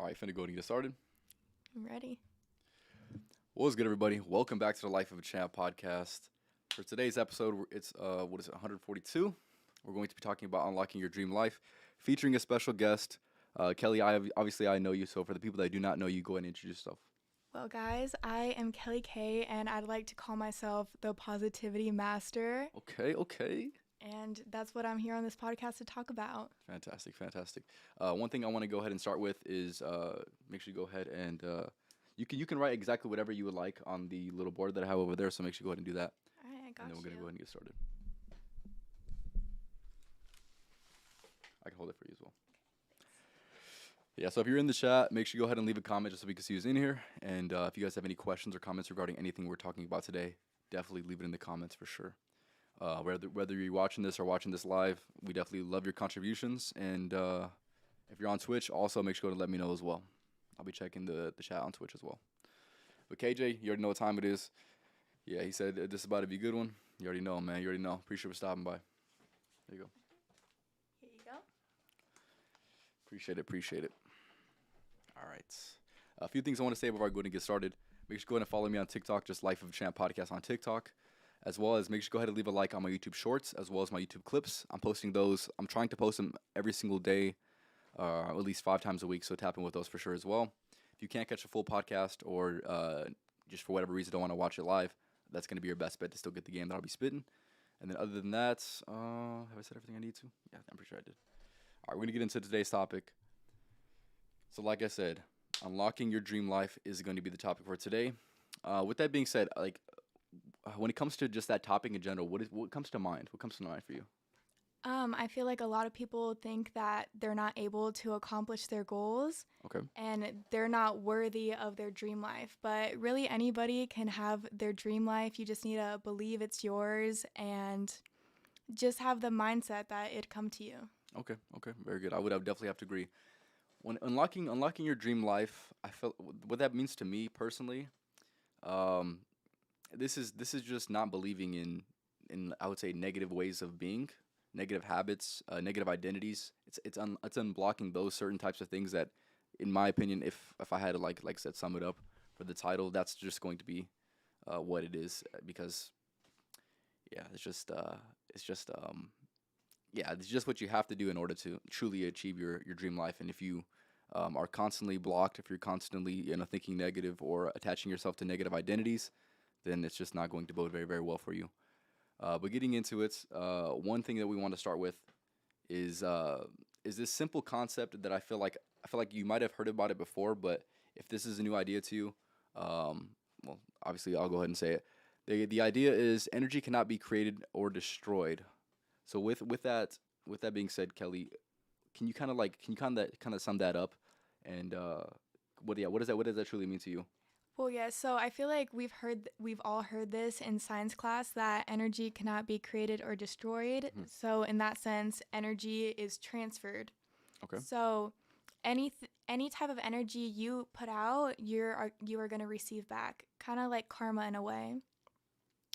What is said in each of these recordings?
All right, finna go and get started. I'm ready. What's good, everybody? Welcome back to the Life of a Champ podcast. For today's episode, it's 142. We're going to be talking about unlocking your dream life, featuring a special guest, Kelly. I know you, so for the people that do not know you, go ahead and introduce yourself. Well, guys, I am Kelly K, and I'd like to call myself the positivity master. Okay. And that's what I'm here on this podcast to talk about. Fantastic. One thing I want to go ahead and start with is make sure you go ahead and you can write exactly whatever you would like on the little board that I have over there. So make sure you go ahead and do that. All right, I got And then we're you. gonna go ahead and get started. I can hold it for you as well. Yeah, so if you're in the chat, make sure you go ahead and leave a comment just so we can see who's in here. And if you guys have any questions or comments regarding anything we're talking about today, definitely leave it in the comments for sure. Whether you're watching this or watching this live, we definitely love your contributions. And if you're on Twitch, also make sure to let me know as well. I'll be checking the chat on Twitch as well. But KJ, you already know what time it is. Yeah, he said this is about to be a good one. You already know, man. You already know. Appreciate you for stopping by. There you go. Here you go. Appreciate it. All right. A few things I want to say before I go ahead and get started. Make sure you go ahead and follow me on TikTok, just Life of a Champ podcast on TikTok. As well as make sure you go ahead and leave a like on my YouTube shorts, as well as my YouTube clips. I'm posting those. I'm trying to post them every single day, at least 5 times a week. So tap in with those for sure as well. If you can't catch a full podcast or just for whatever reason don't want to watch it live, that's going to be your best bet to still get the game that I'll be spitting. And then other than that, have I said everything I need to? Yeah, I'm pretty sure I did. All right, we're going to get into today's topic. So like I said, unlocking your dream life is going to be the topic for today. With that being said, when it comes to just that topic in general, what comes to mind? What comes to mind for you? I feel like a lot of people think that they're not able to accomplish their goals. Okay. And they're not worthy of their dream life. But really, anybody can have their dream life. You just need to believe it's yours and just have the mindset that it'd come to you. Okay. Very good. I would definitely have to agree. When unlocking your dream life, I felt what that means to me personally. This is just not believing in I would say negative ways of being, negative habits, negative identities. It's unblocking those certain types of things that, in my opinion, if I had to like I said, sum it up for the title, that's just going to be what it is. Because yeah, it's just what you have to do in order to truly achieve your dream life. And if you are constantly blocked, if you're constantly thinking negative or attaching yourself to negative identities, then it's just not going to bode very, very well for you. But getting into it, one thing that we want to start with is this simple concept that I feel like you might have heard about it before, but if this is a new idea to you, well, obviously I'll go ahead and say it. The idea is energy cannot be created or destroyed. So with that being said, Kelly, can you kind of sum that up, and what does that truly mean to you? Well, yeah, so I feel like we've all heard this in science class that energy cannot be created or destroyed. Mm-hmm. So in that sense, energy is transferred. Okay. So any type of energy you put out, you are going to receive back, kind of like karma in a way.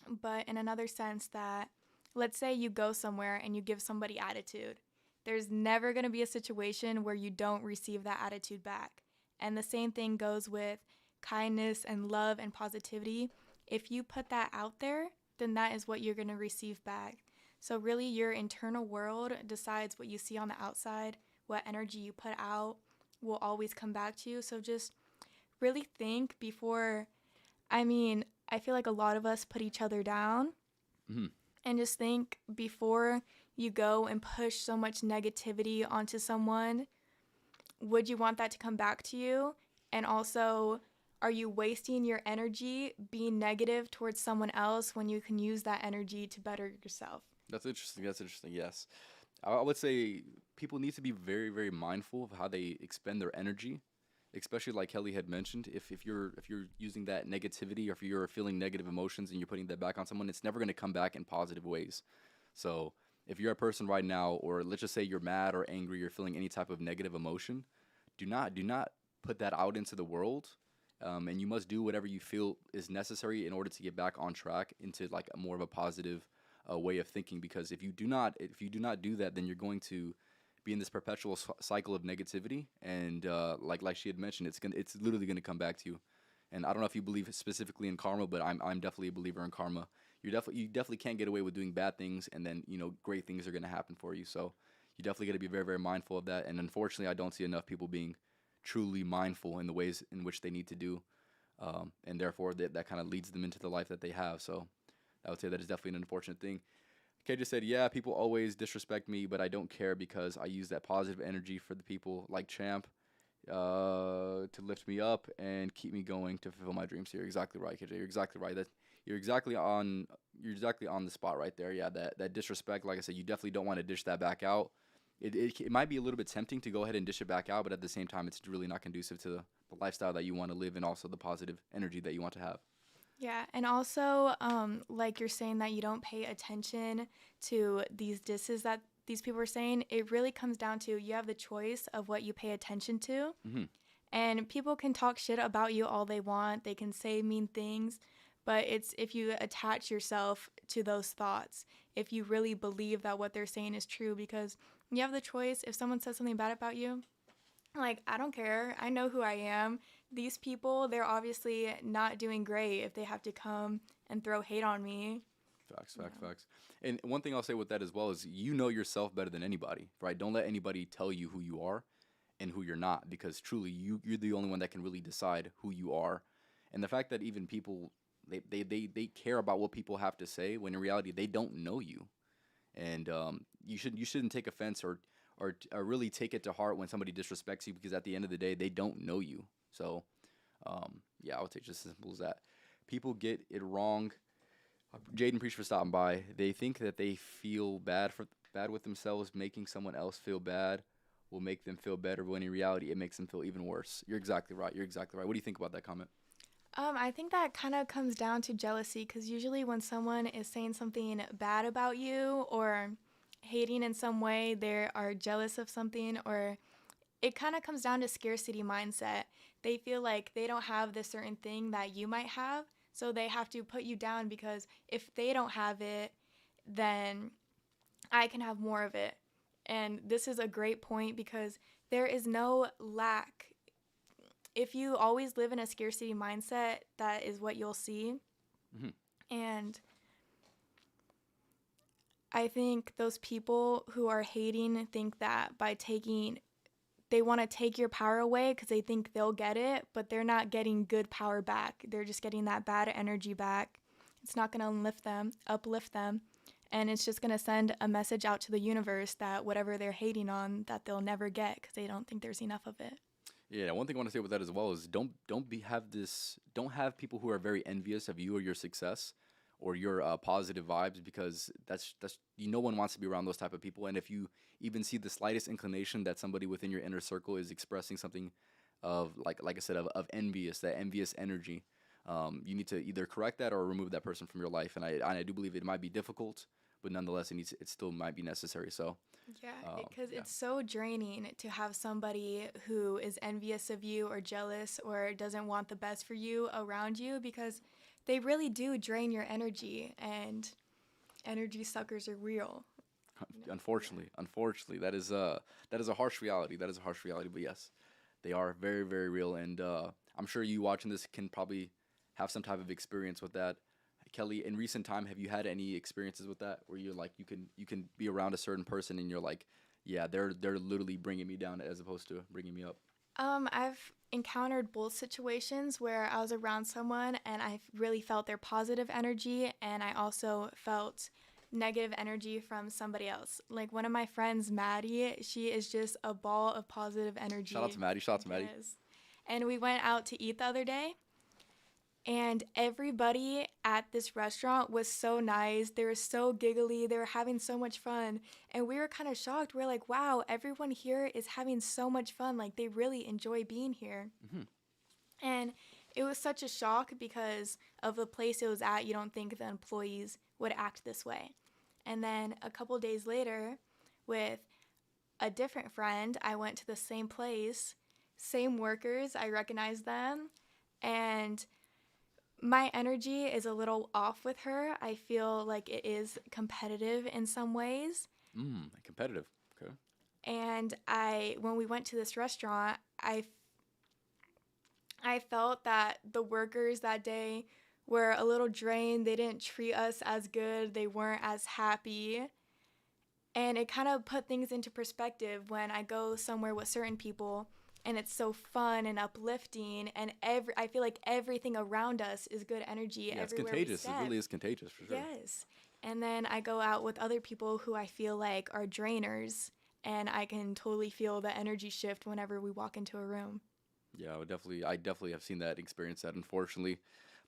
But in another sense that, let's say you go somewhere and you give somebody attitude. There's never going to be a situation where you don't receive that attitude back. And the same thing goes with kindness and love and positivity. If you put that out there, then that is what you're going to receive back. So really your internal world decides what you see on the outside. What energy you put out will always come back to you. So just really think before, I feel like a lot of us put each other down. Mm-hmm. And just think before you go and push so much negativity onto someone, would you want that to come back to you? And also, are you wasting your energy being negative towards someone else when you can use that energy to better yourself? That's interesting. Yes. I would say people need to be very, very mindful of how they expend their energy, especially like Kelly had mentioned. If you're using that negativity, or if you're feeling negative emotions and you're putting that back on someone, it's never going to come back in positive ways. So if you're a person right now, or let's just say you're mad or angry, you're feeling any type of negative emotion, do not put that out into the world. And you must do whatever you feel is necessary in order to get back on track into like more of a positive way of thinking. Because if you do not do that, then you're going to be in this perpetual cycle of negativity. And like she had mentioned, it's literally gonna come back to you. And I don't know if you believe specifically in karma, but I'm definitely a believer in karma. You definitely can't get away with doing bad things, and then great things are gonna happen for you. So you definitely got to be very, very mindful of that. And unfortunately, I don't see enough people being truly mindful in the ways in which they need to do, and therefore that kind of leads them into the life that they have. So I would say that is definitely an unfortunate thing. Kay just said, yeah, people always disrespect me, but I don't care because I use that positive energy for the people like Champ to lift me up and keep me going to fulfill my dreams. So you're exactly right, KJ. You're exactly right. You're exactly on the spot right there. Yeah, that disrespect, like I said, you definitely don't want to dish that back out. It might be a little bit tempting to go ahead and dish it back out, but at the same time, it's really not conducive to the lifestyle that you want to live and also the positive energy that you want to have. Yeah, and also, like you're saying that you don't pay attention to these disses that these people are saying, it really comes down to you have the choice of what you pay attention to. Mm-hmm. And people can talk shit about you all they want. They can say mean things, but it's if you attach yourself to those thoughts, if you really believe that what they're saying is true, because you have the choice. If someone says something bad about you, like, I don't care. I know who I am. These people, they're obviously not doing great if they have to come and throw hate on me. Facts. And one thing I'll say with that as well is you know yourself better than anybody, right? Don't let anybody tell you who you are and who you're not, because truly you're the only one that can really decide who you are. And the fact that even people they care about what people have to say when in reality they don't know you. And you shouldn't take offense or really take it to heart when somebody disrespects you, because at the end of the day they don't know you. So yeah, I would say just as simple as that. People get it wrong. Jaden, preach for stopping by. They think that they feel bad with themselves. Making someone else feel bad will make them feel better, when in reality it makes them feel even worse. You're exactly right. What do you think about that comment? I think that kind of comes down to jealousy, because usually when someone is saying something bad about you or hating in some way, they are jealous of something, or it kind of comes down to scarcity mindset. They feel like they don't have this certain thing that you might have, so they have to put you down, because if they don't have it, then I can have more of it. And this is a great point, because there is no lack. If you always live in a scarcity mindset, that is what you'll see. Mm-hmm. And I think those people who are hating think that they want to take your power away because they think they'll get it, but they're not getting good power back. They're just getting that bad energy back. It's not going to uplift them, and it's just going to send a message out to the universe that whatever they're hating on, that they'll never get because they don't think there's enough of it. Yeah, one thing I want to say with that as well is don't have people who are very envious of you or your success or your positive vibes, because that's no one wants to be around those type of people. And if you even see the slightest inclination that somebody within your inner circle is expressing something of like I said of envious energy, you need to either correct that or remove that person from your life. And I do believe it might be difficult, but nonetheless it still might be necessary. So yeah, because it's so draining to have somebody who is envious of you or jealous or doesn't want the best for you around you, because they really do drain your energy, and energy suckers are real. Unfortunately, that is a harsh reality. But yes, they are very, very real. And I'm sure you watching this can probably have some type of experience with that. Kelly, in recent time, have you had any experiences with that where you're like you can be around a certain person and you're like, yeah, they're literally bringing me down as opposed to bringing me up? I've encountered both situations where I was around someone and I really felt their positive energy, and I also felt negative energy from somebody else. Like one of my friends, Maddie, she is just a ball of positive energy. Shout out to Maddie. Yes. And we went out to eat the other day, and everybody at this restaurant was so nice. They were so giggly. They were having so much fun. And we were kind of shocked. We're like, wow, everyone here is having so much fun. Like, they really enjoy being here. Mm-hmm. And it was such a shock because of the place it was at. You don't think the employees would act this way. And then a couple days later, with a different friend, I went to the same place, same workers. I recognized them. And my energy is a little off with her. I feel like it is competitive in some ways. Competitive. Okay. And when we went to this restaurant, I felt that the workers that day were a little drained. They didn't treat us as good. They weren't as happy. And it kind of put things into perspective when I go somewhere with certain people and it's so fun and uplifting, and I feel like everything around us is good energy. Yeah, it's everywhere contagious. We It step. really is contagious for sure. Yes. And then I go out with other people who I feel like are drainers, and I can totally feel the energy shift whenever we walk into a room. Yeah, I definitely have seen that, experience that, unfortunately.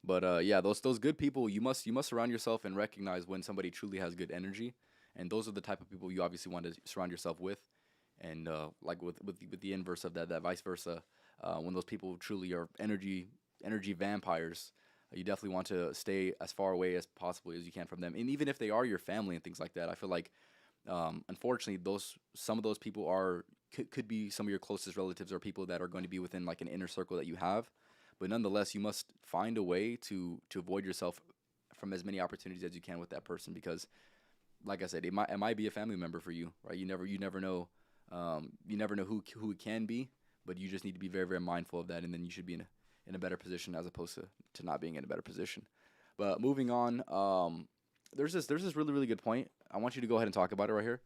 But yeah, those good people, you must surround yourself and recognize when somebody truly has good energy, and those are the type of people you obviously want to surround yourself with. And like with the inverse of that vice versa, when those people truly are energy vampires, you definitely want to stay as far away as possible as you can from them. And even if they are your family and things like that, I feel like unfortunately some of those people could be some of your closest relatives or people that are going to be within like an inner circle that you have. But nonetheless, you must find a way to avoid yourself from as many opportunities as you can with that person, because like I said, it might be a family member for you, right? You never know, who it can be, but you just need to be very very mindful of that, and then you should be in a better position as opposed to not being in a better position. But moving on, there's this really really good point. I want you to go ahead and talk about it right here.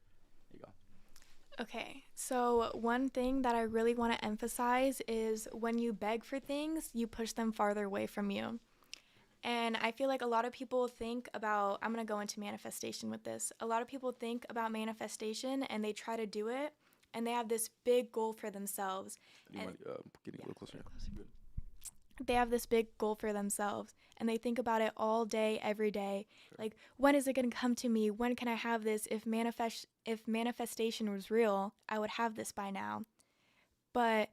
There you go. Okay, so one thing that I really want to emphasize is when you beg for things, you push them farther away from you. And I feel like a lot of people think about, I'm going to go into manifestation with this. A lot of people think about manifestation and they try to do it, and they have this big goal for themselves. Do you And mind getting a little closer? Good. they have this big goal for themselves, and they think about it all day, every day. Sure. Like, when is it going to come to me? When can I have this? If manifestation was real, I would have this by now. But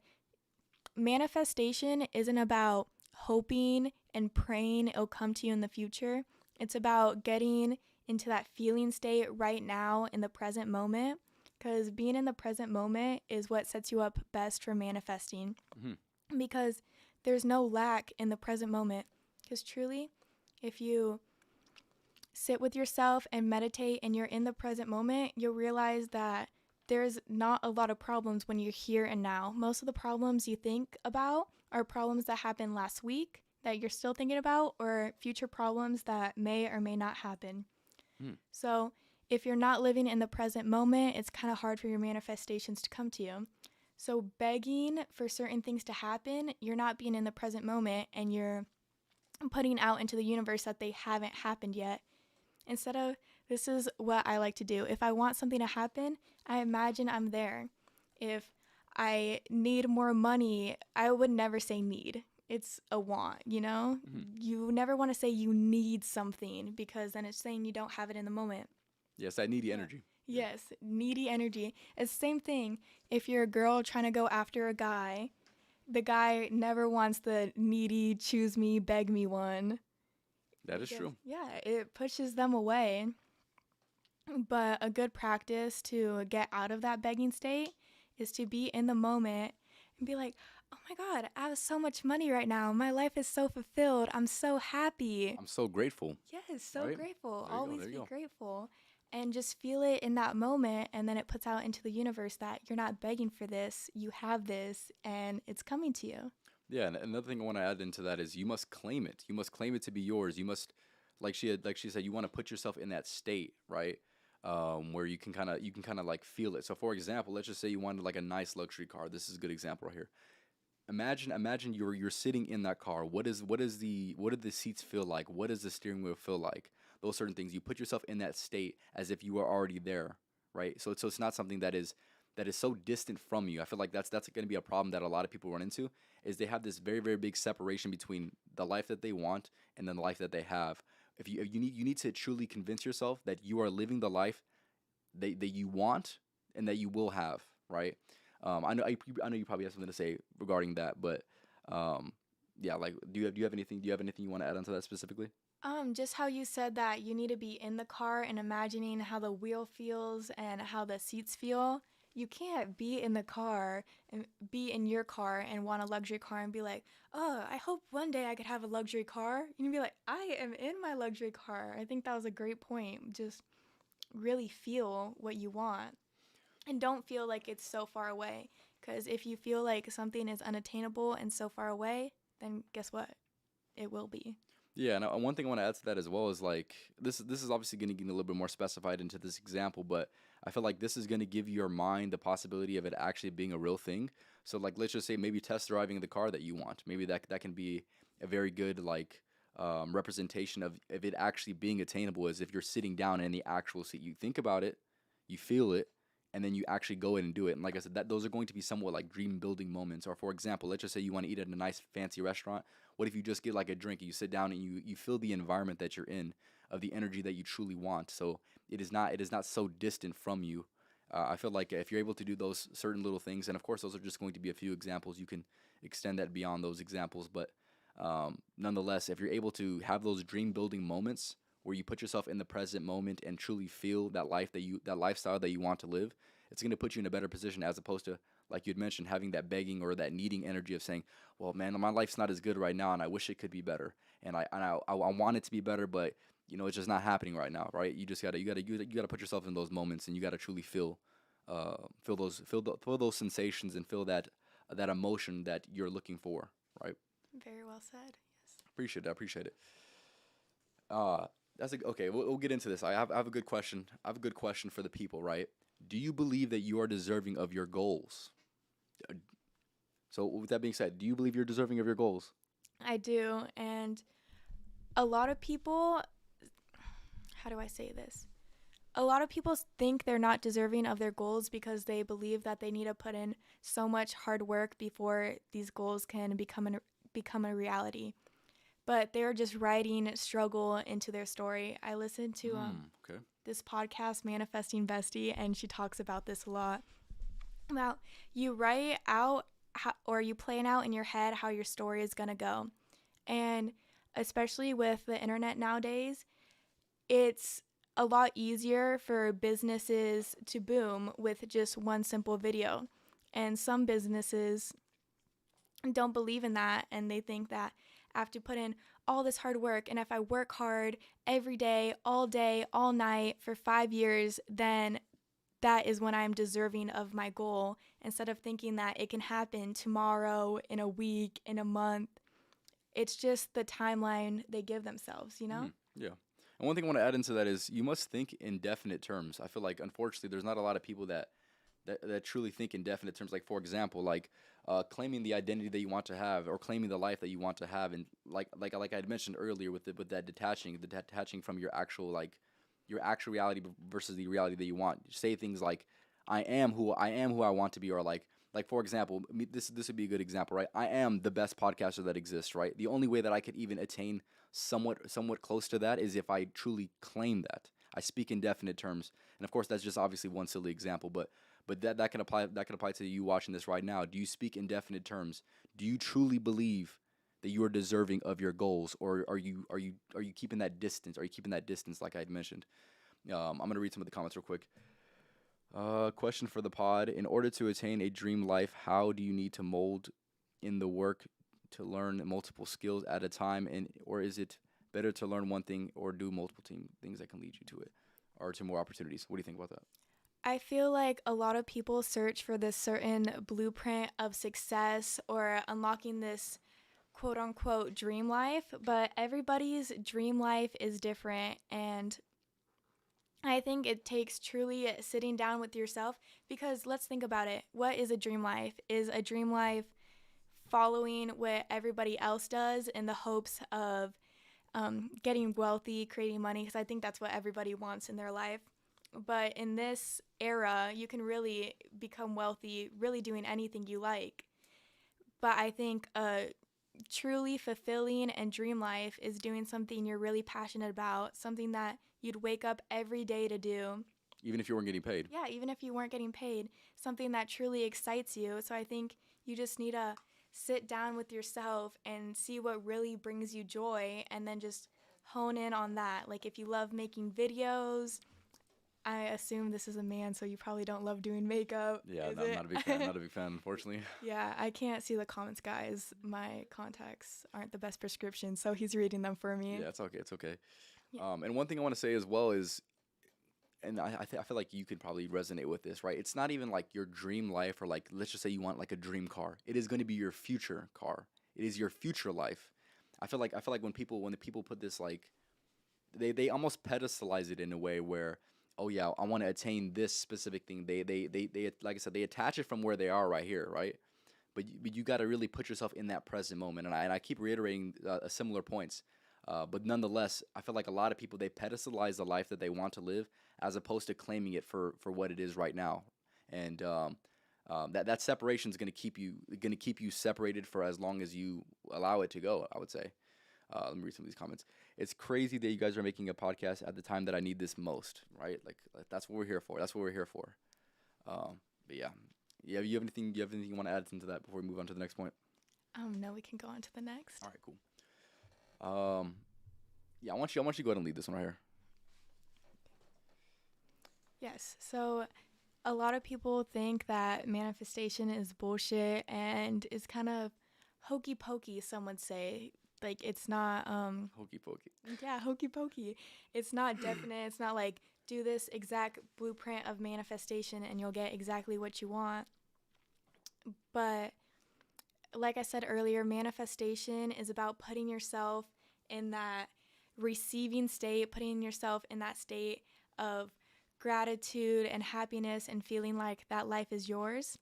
manifestation isn't about hoping and praying it'll come to you in the future. It's about getting into that feeling state right now in the present moment, because being in the present moment is what sets you up best for manifesting. Mm-hmm. Because there's no lack in the present moment. Because truly, if you sit with yourself and meditate and you're in the present moment, you'll realize that there's not a lot of problems when you're here and now. Most of the problems you think about are problems that happened last week that you're still thinking about, or future problems that may or may not happen. So if you're not living in the present moment, it's kind of hard for your manifestations to come to you. So begging for certain things to happen, you're not being in the present moment, and you're putting out into the universe that they haven't happened yet. Instead of, this is what I like to do. If I want something to happen, I imagine I'm there. If I need more money, I would never say need. It's a want, you know? Mm-hmm. You never want to say you need something, because then it's saying you don't have it in the moment. Yes, that needy energy. Yes, needy energy. It's the same thing. If you're a girl trying to go after a guy, the guy never wants the needy, choose me, beg me one. That is true. Yeah, it pushes them away. But a good practice to get out of that begging state is to be in the moment and be like, oh my God, I have so much money right now. My life is so fulfilled. I'm so happy. I'm so grateful. Yes, so Right? grateful. There you go, Always there you be go. grateful. And just feel it in that moment. And then it puts out into the universe that you're not begging for this. You have this, and it's coming to you. Yeah, and another thing I want to add into that is you must claim it. You must claim it to be yours. You must, like she said, you want to put yourself in that state, right? Where you can kind of like feel it. So for example, let's just say you wanted like a nice luxury car. This is a good example right here. Imagine you're sitting in that car. What do the seats feel like? What does the steering wheel feel like? Those certain things. You put yourself in that state as if you were already there, right? So it's not something that is so distant from you. I feel like that's going to be a problem that a lot of people run into, is they have this very very big separation between the life that they want and then the life that they have. If you need to truly convince yourself that you are living the life that you want and that you will have, right? I know you probably have something to say regarding that, but yeah, like do you have anything you want to add onto that specifically? Just how you said that you need to be in the car and imagining how the wheel feels and how the seats feel. You can't be in the car and be in your car and want a luxury car and be like, oh, I hope one day I could have a luxury car. You can be like, I am in my luxury car. I think that was a great point. Just really feel what you want. And don't feel like it's so far away. Because if you feel like something is unattainable and so far away, then guess what? It will be. Yeah, and one thing I want to add to that as well is like this is obviously going to get a little bit more specified into this example, but I feel like this is going to give your mind the possibility of it actually being a real thing. So like let's just say maybe test driving the car that you want. Maybe that can be a very good like representation of it actually being attainable. Is if you're sitting down in the actual seat, you think about it, you feel it, and then you actually go in and do it. And like I said, that those are going to be somewhat like dream building moments. Or for example, let's just say you want to eat at a nice fancy restaurant. What if you just get like a drink and you sit down and you feel the environment that you're in, of the energy that you truly want. So it is not so distant from you. I feel like if you're able to do those certain little things, and of course those are just going to be a few examples, you can extend that beyond those examples. But nonetheless, if you're able to have those dream building moments where you put yourself in the present moment and truly feel that lifestyle that you want to live, it's going to put you in a better position as opposed to, like you'd mentioned, having that begging or that needing energy of saying, well, man, my life's not as good right now and I wish it could be better, and I want it to be better, but it's just not happening right now, right? You gotta put yourself in those moments, and you gotta truly feel those sensations and feel that emotion that you're looking for, right? Very well said. Yes. Appreciate it. I appreciate it. Okay. We'll get into this. I have a good question. I have a good question for the people, right? Do you believe that you are deserving of your goals? Uh, So, with that being said, do you believe you're deserving of your goals? I do. And a lot of people, how do I say this? A lot of people think they're not deserving of their goals because they believe that they need to put in so much hard work before these goals can become a reality. But they're just writing struggle into their story. I listened to Okay. this podcast, Manifesting Bestie, and she talks about this a lot. About you write out or you plan out in your head how your story is going to go. And especially with the internet nowadays, it's a lot easier for businesses to boom with just one simple video. And some businesses don't believe in that, and they think that I have to put in all this hard work, and if I work hard every day, all night for 5 years, then that is when I'm deserving of my goal, instead of thinking that it can happen tomorrow, in a week, in a month. It's just the timeline they give themselves, you know? Yeah. And one thing I want to add into that is you must think in definite terms. I feel like unfortunately there's not a lot of people that truly think in definite terms. Like for example, like claiming the identity that you want to have, or claiming the life that you want to have, and like I had mentioned earlier with that detaching from your actual reality versus the reality that you want. Say things like, I am who I want to be," or like for example, this would be a good example, right? I am the best podcaster that exists, right? The only way that I could even attain somewhat close to that is if I truly claim that. I speak in definite terms, and of course that's just obviously one silly example, but that can apply to you watching this right now. Do you speak in definite terms? Do you truly believe that you are deserving of your goals, or are you keeping that distance? Are you keeping that distance like I had mentioned? I'm gonna read some of the comments real quick. Question for the pod: in order to attain a dream life, how do you need to mold in the work to learn multiple skills at a time, or is it better to learn one thing or do multiple things that can lead you to it, or to more opportunities? What do you think about that? I feel like a lot of people search for this certain blueprint of success or unlocking this quote unquote dream life, but everybody's dream life is different. And I think it takes truly sitting down with yourself, because let's think about it. What is a dream life? Is a dream life following what everybody else does in the hopes of getting wealthy, creating money? Because I think that's what everybody wants in their life. But in this era, you can really become wealthy really doing anything you like. But I think a truly fulfilling and dream life is doing something you're really passionate about, something that you'd wake up every day to do. Even if you weren't getting paid. Yeah, even if you weren't getting paid, something that truly excites you. So I think you just need to sit down with yourself and see what really brings you joy, and then just hone in on that. Like if you love making videos, I assume this is a man, so you probably don't love doing makeup. Yeah, is I'm it? not a big fan. Not a big fan, unfortunately. Yeah, I can't see the comments, guys. My contacts aren't the best prescription, so he's reading them for me. Yeah, it's okay. It's okay. Yeah. And one thing I want to say as well is, and I feel like you could probably resonate with this, right? It's not even like your dream life, or like, let's just say you want like a dream car. It is going to be your future car. It is your future life. I feel like when the people put this, like, they almost pedestalize it in a way where, oh yeah, I want to attain this specific thing. They like I said, they attach it from where they are right here, right? But you got to really put yourself in that present moment. And I keep reiterating similar points. But nonetheless, I feel like a lot of people, they pedestalize the life that they want to live as opposed to claiming it for what it is right now. And that separation is going to keep you separated for as long as you allow it to go, I would say. Let me read some of these comments. It's crazy that you guys are making a podcast at the time that I need this most, right? Like that's what we're here for. That's what we're here for. But yeah, you have anything you want to add into that before we move on to the next point? No, we can go on to the next. All right, cool. Yeah, I want you to go ahead and lead this one right here. Yes. So a lot of people think that manifestation is bullshit and is kind of hokey pokey, some would say. Like, it's not Hokey pokey. yeah, hokey pokey. It's not definite. It's not like do this exact blueprint of manifestation and you'll get exactly what you want. But like I said earlier, manifestation is about putting yourself in that receiving state, putting yourself in that state of gratitude and happiness and feeling like that life is yours.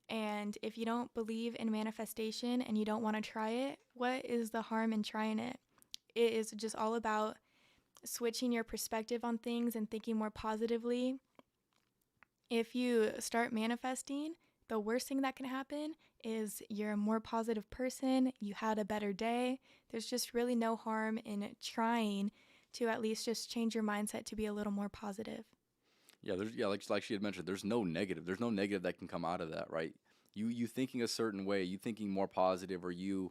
And if you don't believe in manifestation and you don't want to try it, what is the harm in trying it? It is just all about switching your perspective on things and thinking more positively. If you start manifesting, the worst thing that can happen is you're a more positive person, you had a better day. There's just really no harm in trying to at least just change your mindset to be a little more positive. Yeah, like she had mentioned, there's no negative. There's no negative that can come out of that, right? You thinking a certain way, you thinking more positive, or you,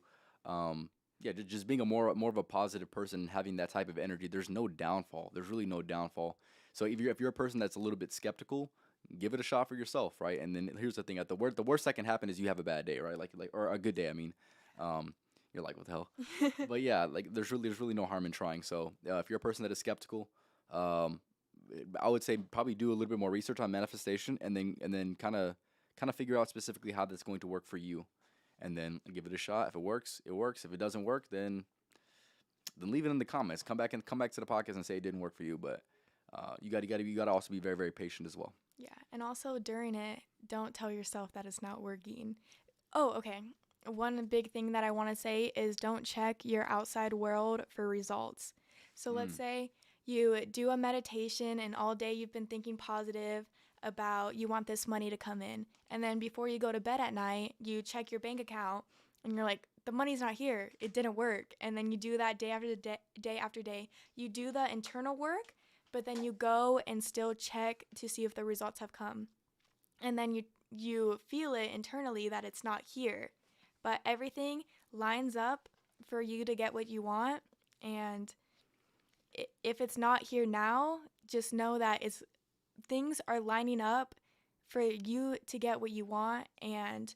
just being a more of a positive person, and having that type of energy. There's no downfall. There's really no downfall. So if you're a person that's a little bit skeptical, give it a shot for yourself, right? And then here's the thing: the worst that can happen is you have a bad day, right? Like or a good day. I mean, you're like, what the hell? But yeah, like there's really no harm in trying. So if you're a person that is skeptical, I would say probably do a little bit more research on manifestation, and then kind of figure out specifically how that's going to work for you, and then give it a shot. If it works, it works. If it doesn't work, then leave it in the comments. Come back to the podcast and say it didn't work for you. But you got to also be very, very patient as well. Yeah, and also during it, don't tell yourself that it's not working. Oh, okay. One big thing that I want to say is don't check your outside world for results. So let's say you do a meditation and all day you've been thinking positive about you want this money to come in. And then before you go to bed at night, you check your bank account and you're like, the money's not here. It didn't work. And then you do that day after day after day. You do the internal work, but then you go and still check to see if the results have come. And then you feel it internally that it's not here. But everything lines up for you to get what you want. And if it's not here now, just know that things are lining up for you to get what you want, and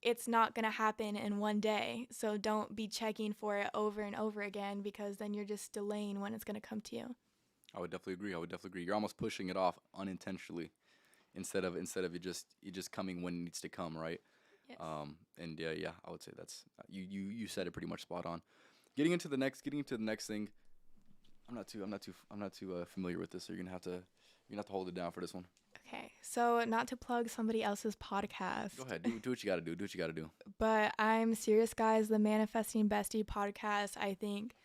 it's not going to happen in one day. So don't be checking for it over and over again, because then you're just delaying when it's going to come to you. I would definitely agree. You're almost pushing it off unintentionally instead of it just coming when it needs to come, right? Yes. And yeah, I would say that's you said it pretty much spot on. Getting into the next thing. I'm not too familiar with this, so you're gonna have to hold it down for this one. Okay, so not to plug somebody else's podcast. Go ahead, do what you gotta do. But I'm serious, guys. The Manifesting Bestie podcast. I think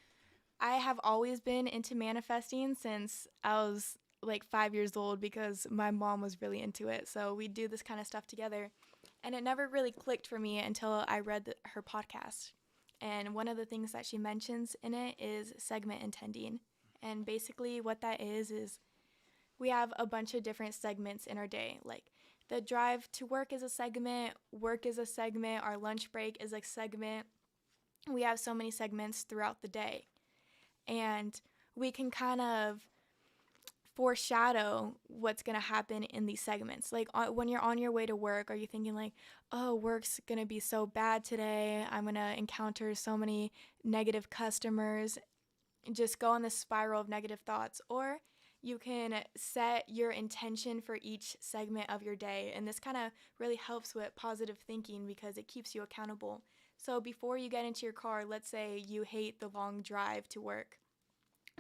I have always been into manifesting since I was like 5 years old, because my mom was really into it. So we do this kind of stuff together, and it never really clicked for me until I read her podcast. And one of the things that she mentions in it is segment intending. And basically what that is we have a bunch of different segments in our day. Like the drive to work is a segment, work is a segment, our lunch break is a segment. We have so many segments throughout the day. And we can kind of foreshadow what's going to happen in these segments. Like when you're on your way to work, are you thinking like, oh, work's going to be so bad today. I'm going to encounter so many negative customers. Just go on this spiral of negative thoughts. Or you can set your intention for each segment of your day. And this kind of really helps with positive thinking because it keeps you accountable. So before you get into your car, let's say you hate the long drive to work.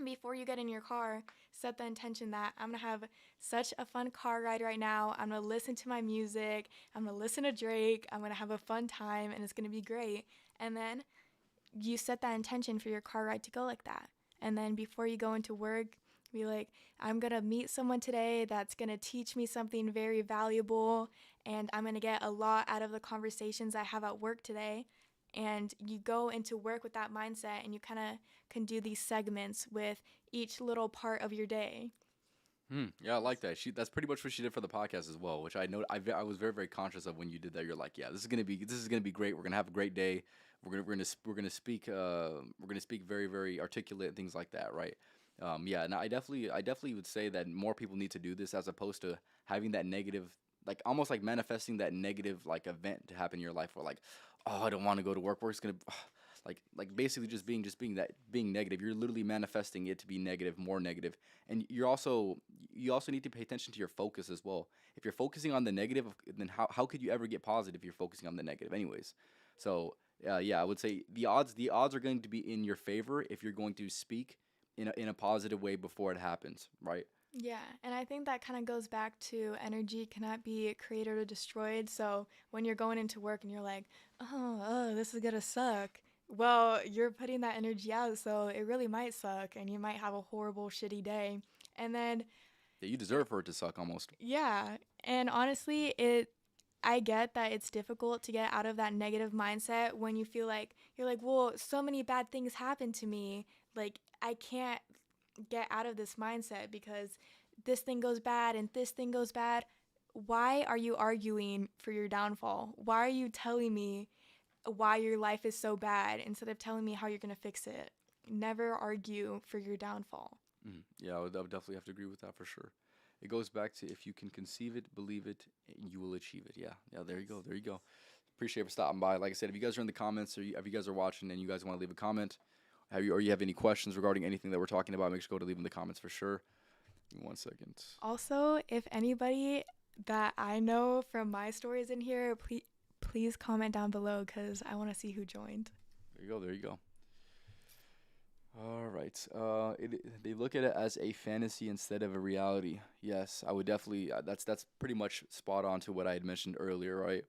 Before you get in your car, set the intention that I'm going to have such a fun car ride right now. I'm going to listen to my music. I'm going to listen to Drake. I'm going to have a fun time and it's going to be great. And then you set that intention for your car ride to go like that. And then before you go into work, be like, I'm going to meet someone today that's going to teach me something very valuable, and I'm going to get a lot out of the conversations I have at work today. And you go into work with that mindset, and you kind of can do these segments with each little part of your day. Yeah, I like that. That's pretty much what she did for the podcast as well, which I know I was very very conscious of when you did that. You're like, yeah, this is gonna be great. We're gonna have a great day. We're gonna speak very very articulate and things like that, right? Yeah, and I definitely would say that more people need to do this as opposed to having that negative, like almost like manifesting that negative like event to happen in your life where like, oh, I don't want to go to work. Work's gonna like basically being negative. You're literally manifesting it to be negative, more negative, and you also need to pay attention to your focus as well. If you're focusing on the negative, then how could you ever get positive if you're focusing on the negative anyways? So yeah, I would say the odds are going to be in your favor if you're going to speak in a positive way before it happens, right? Yeah, and I think that kind of goes back to energy cannot be created or destroyed. So when you're going into work and you're like, oh, this is gonna suck. Well, you're putting that energy out, so it really might suck, and you might have a horrible, shitty day. And then, Yeah, you deserve for it to suck almost. yeah, and honestly, I get that it's difficult to get out of that negative mindset when you feel like you're like, well, so many bad things happen to me. Like, I can't get out of this mindset because this thing goes bad and this thing goes bad. Why are you arguing for your downfall? Why are you telling me why your life is so bad instead of telling me how you're going to fix it? Never argue for your downfall. Yeah, I would definitely have to agree with that for sure. It goes back to if you can conceive it, believe it, you will achieve it. Yeah. There you go. There you go. Appreciate for stopping by. Like I said, if you guys are in the comments or if you guys are watching and you guys want to leave a comment, or you have any questions regarding anything that we're talking about, make sure to go to leave in the comments for sure. Give me 1 second. Also, if anybody that I know from my stories in here, please comment down below because I want to see who joined. There you go. There you go. All right. They look at it as a fantasy instead of a reality. Yes, I would definitely. That's pretty much spot on to what I had mentioned earlier, right?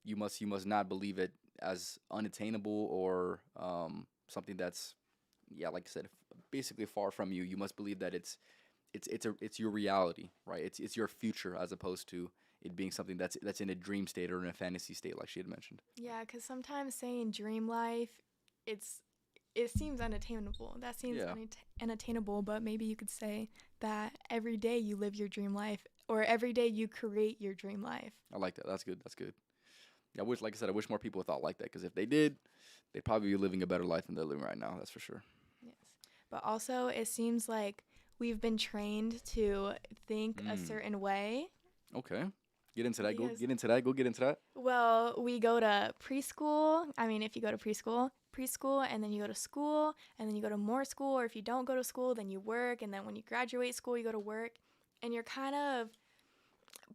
You must not believe it as unattainable or something that's, yeah, like I said, basically far from you. You must believe that it's your reality, right? It's your future as opposed to it being something that's in a dream state or in a fantasy state, like she had mentioned. Yeah, because sometimes saying dream life, it's it seems unattainable. That seems Yeah, unattainable, but maybe you could say that every day you live your dream life or every day you create your dream life. I like that. That's good. That's good. Yeah, like I said, I wish more people thought like that because if they did, they'd probably be living a better life than they're living right now. That's for sure. Yes. But also, it seems like we've been trained to think a Mm, certain way. okay. Get into that. Go Because, get into that. Go get into that. well, we go to preschool. I mean, if you go to preschool, and then you go to school, and then you go to more school, or if you don't go to school, then you work, and then when you graduate school, you go to work, and you're kind of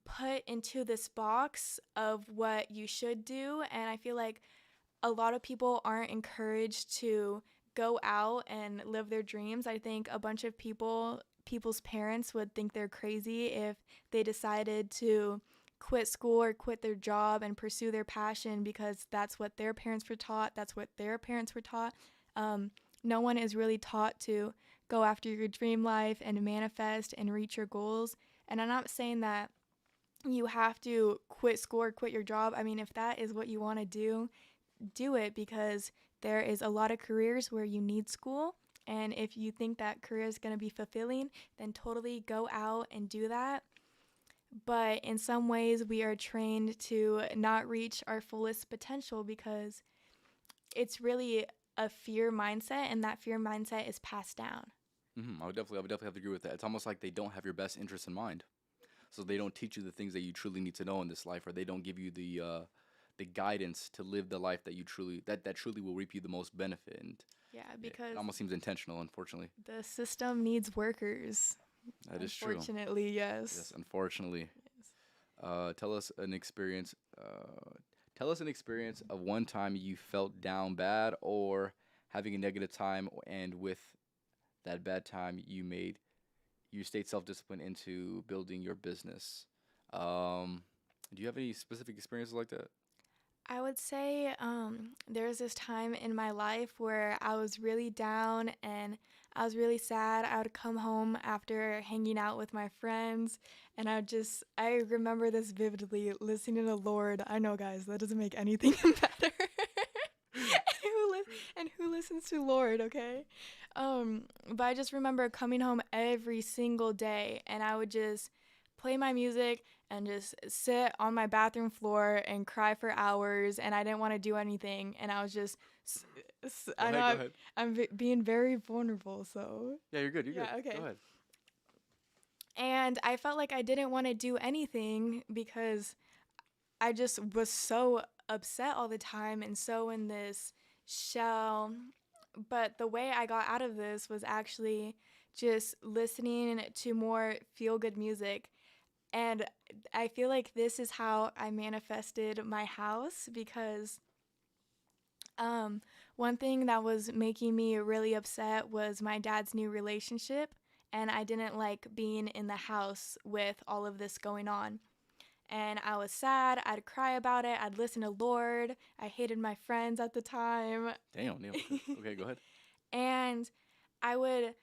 put into this box of what you should do. And I feel like a lot of people aren't encouraged to go out and live their dreams. I think a bunch of people's parents would think they're crazy if they decided to quit school or quit their job and pursue their passion because that's what their parents were taught, that's what their parents were taught. No one is really taught to go after your dream life and manifest and reach your goals. And I'm not saying that you have to quit school or quit your job. I mean, if that is what you want to do it because there is a lot of careers where you need school. And if you think that career is going to be fulfilling, then totally go out and do that. But in some ways, we are trained to not reach our fullest potential because it's really a fear mindset, and that fear mindset is passed down. I would definitely have to agree with that. It's almost like they don't have your best interests in mind, so they don't teach you the things that you truly need to know in this life, or they don't give you the guidance to live the life that you truly that truly will reap you the most benefit. And Yeah, It because almost seems intentional, unfortunately. the system needs workers. That is true. Unfortunately, yes. Yes, unfortunately. Yes. Tell us an experience. Tell us an experience of one time you felt down bad or having a negative time, and with that bad time, you stayed self-disciplined into building your business. Do you have any specific experiences like that? I would say there was this time in my life where I was really down and I was really sad. I would come home after hanging out with my friends and I remember this vividly listening to Lord. I know, guys, that doesn't make anything better. And who listens to Lord, okay? But I just remember coming home every single day and I would just play my music and just sit on my bathroom floor and cry for hours and I didn't want to do anything and I was just I know Go ahead. I'm being very vulnerable, so Yeah, you're good. You're yeah, good. okay. Go ahead. And I felt like I didn't want to do anything because I just was so upset all the time and so in this shell. But the way I got out of this was actually just listening to more feel good music. And I feel like this is how I manifested my house because um, one thing that was making me really upset was my dad's new relationship. And I didn't like being in the house with all of this going on. And I was sad. I'd cry about it. I'd listen to Lord. I hated my friends at the time. Damn. Okay, go ahead. And I would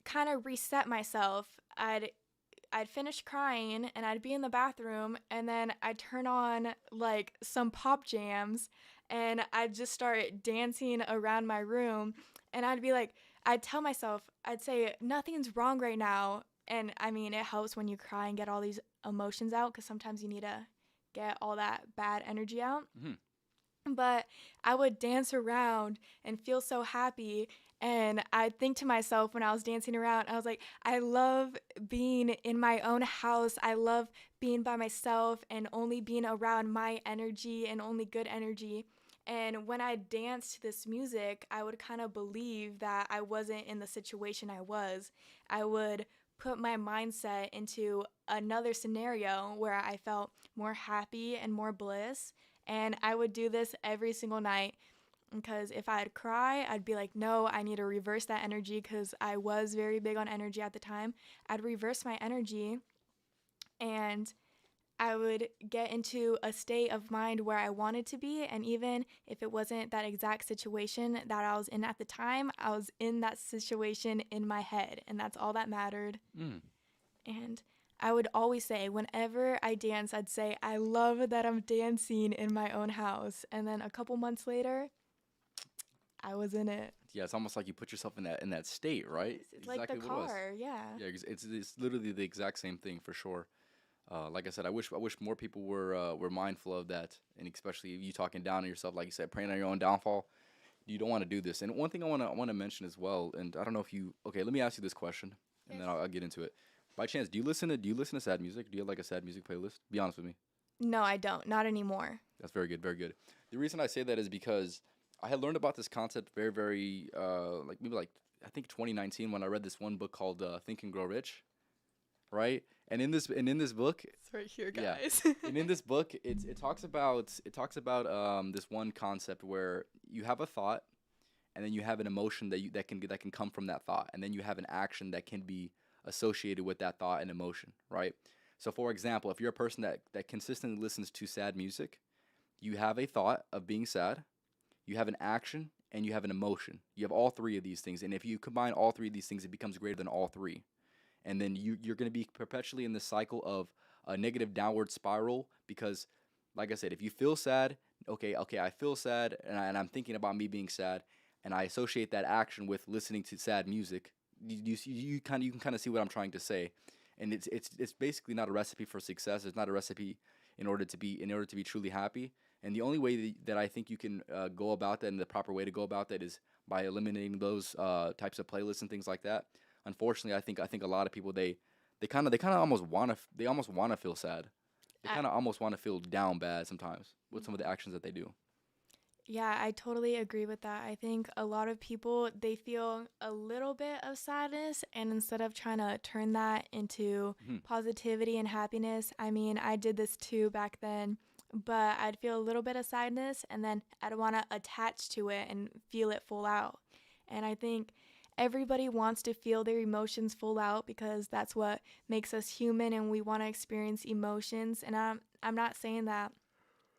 kind of reset myself. I'd finish crying and I'd be in the bathroom and then I'd turn on like some pop jams and I'd just start dancing around my room and I'd tell myself, I'd say nothing's wrong right now. And I mean, it helps when you cry and get all these emotions out because sometimes you need to get all that bad energy out. Mm-hmm. But I would dance around and feel so happy. And I'd think to myself when I was dancing around, I was like, I love being in my own house. I love being by myself and only being around my energy and only good energy. And when I danced to this music, I would kind of believe that I wasn't in the situation I was. I would put my mindset into another scenario where I felt more happy and more bliss. And I would do this every single night because if I'd cry, I'd be like, no, I need to reverse that energy because I was very big on energy at the time. I'd reverse my energy and I would get into a state of mind where I wanted to be. And even if it wasn't that exact situation that I was in at the time, I was in that situation in my head. And that's all that mattered. Mm. And I would always say, whenever I dance, I'd say, I love that I'm dancing in my own house. And then a couple months later, I was in it. Yeah, it's almost like you put yourself in that state, right? It's like the car, yeah. Yeah, it's literally the exact same thing for sure. Like I said, I wish more people were mindful of that, and especially you talking down on yourself, like you said, praying on your own downfall. You don't want to do this. And one thing I want to mention as well, and I don't know if you okay. Let me ask you this question, and then I'll get into it. By chance, do you listen to sad music? Do you have like a sad music playlist? Be honest with me. No, I don't. Not anymore. That's very good, very good. The reason I say that is because I had learned about this concept very like maybe like I think 2019 when I read this one book called Think and Grow Rich, right? And in this book, It's right here, yeah, guys. and in this book, it talks about this one concept where you have a thought, and then you have an emotion that can come from that thought, and then you have an action that can be associated with that thought and emotion, right? So, for example, if you're a person that consistently listens to sad music, you have a thought of being sad, you have an action, and you have an emotion. You have all three of these things, and if you combine all three of these things, it becomes greater than all three. And then you're going to be perpetually in this cycle of a negative downward spiral because, like I said, if you feel sad, okay, I feel sad, and I'm thinking about me being sad, and I associate that action with listening to sad music. You can kind of see what I'm trying to say, and it's basically not a recipe for success. It's not a recipe in order to be truly happy. And the only way that I think you can go about that, and the proper way to go about that, is by eliminating those types of playlists and things like that. Unfortunately, I think a lot of people they kind of almost want to feel sad. They kind of almost want to feel down bad sometimes with some of the actions that they do. Yeah, I totally agree with that. I think a lot of people, they feel a little bit of sadness, and instead of trying to turn that into Mhm. positivity and happiness, I mean, I did this too back then, but I'd feel a little bit of sadness and then I'd want to attach to it and feel it full out. And I think everybody wants to feel their emotions full out because that's what makes us human, and we want to experience emotions. And I'm not saying that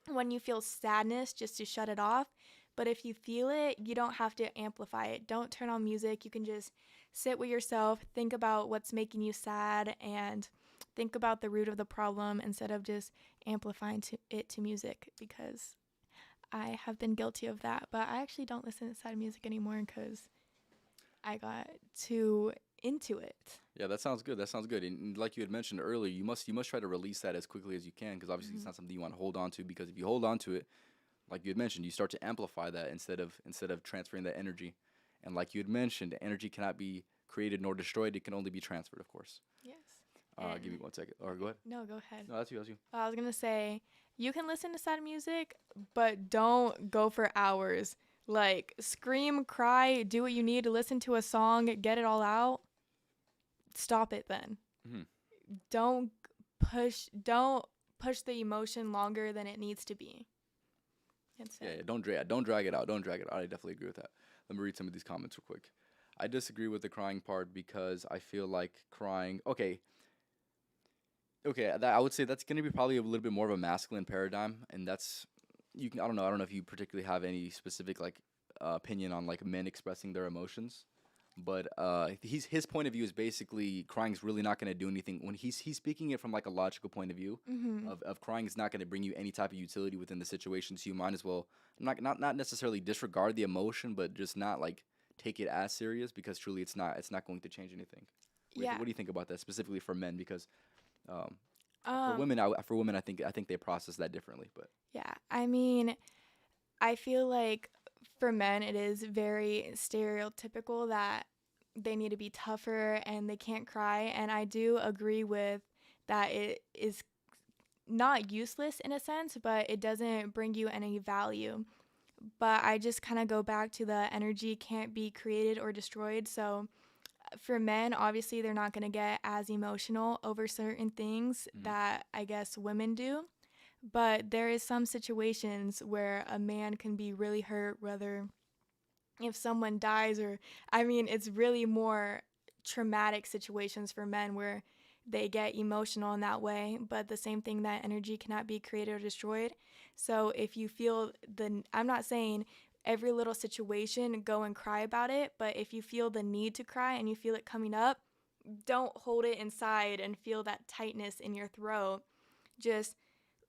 when you feel sadness just to shut it off. But if you feel it, you don't have to amplify it. Don't turn on music. You can just sit with yourself, think about what's making you sad, and think about the root of the problem instead of just amplifying it to music, because I have been guilty of that. But I actually don't listen to sad music anymore because I got too into it. Yeah, that sounds good. That sounds good. And like you had mentioned earlier, you must try to release that as quickly as you can, because obviously it's Hmm. not something you want to hold on to, because if you hold on to it, like you had mentioned, you start to amplify that instead of transferring that energy. And like you had mentioned, energy cannot be created nor destroyed. It can only be transferred, of course. Yes. Give me And 1 second. Or go okay, ahead. no, go ahead. No, that's you. That's you. I was gonna say, you can listen to sad music, but don't go for hours. Like, scream, cry, do what you need to listen to a song, get it all out. Stop it then. Hmm. Don't don't push the emotion longer than it needs to be. Yeah, Instead. yeah. Don't drag it out. Don't drag it out. I definitely agree with that. Let me read some of these comments real quick. I disagree with the crying part because I feel like crying. Okay, okay. I would say that's gonna be probably a little bit more of a masculine paradigm, and that's you can. I don't know. I don't know if you particularly have any specific like opinion on like men expressing their emotions, but his point of view is basically crying is really not gonna do anything when he's speaking it from like a logical point of view. Mhm. Of crying is not going to bring you any type of utility within the situation, so you might as well not necessarily disregard the emotion, but just not like take it as serious, because truly it's not going to change anything. Yeah. What do you think about that specifically for men? Because um, for Um women, I think they process that differently. But yeah. I mean, I feel like for men it is very stereotypical that they need to be tougher and they can't cry, and I do agree with that. It is not useless in a sense, but it doesn't bring you any value. But I just kind of go back to the energy can't be created or destroyed. So for men, obviously, they're not going to get as emotional over certain things mhm. that I guess women do. But there is some situations where a man can be really hurt, whether if someone dies, or I mean, it's really more traumatic situations for men where they get emotional in that way. But the same thing, that energy cannot be created or destroyed. So if you feel I'm not saying every little situation go and cry about it, but if you feel the need to cry and you feel it coming up, don't hold it inside and feel that tightness in your throat. Just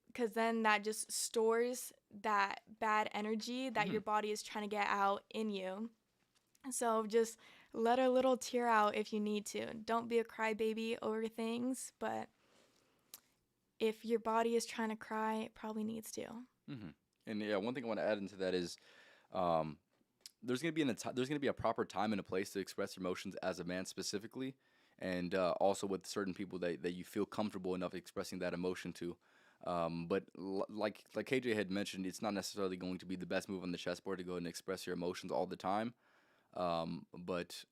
because then that just stores that bad energy that Mhm. your body is trying to get out in you. So just let a little tear out if you need to. Don't be a crybaby over things, but if your body is trying to cry, it probably needs to. Mhm. And yeah, one thing I want to add into that is, um, there's gonna be a proper time and a place to express your emotions as a man specifically, and also with certain people that you feel comfortable enough expressing that emotion to. But like KJ had mentioned, it's not necessarily going to be the best move on the chessboard to go and express your emotions all the time. But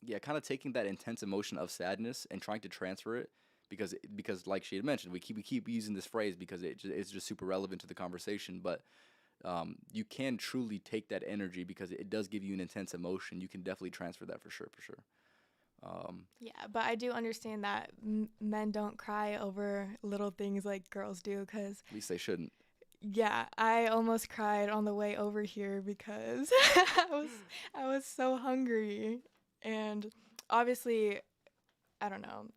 yeah, kind of taking that intense emotion of sadness and trying to transfer it, because like she had mentioned, we keep using this phrase because it's just super relevant to the conversation. But you can truly take that energy because it does give you an intense emotion. You can definitely transfer that for sure, for sure. Um, Yeah, but I do understand that men don't cry over little things like girls do, because at least they shouldn't. yeah, I almost cried on the way over here because I was so hungry. And obviously, I don't know,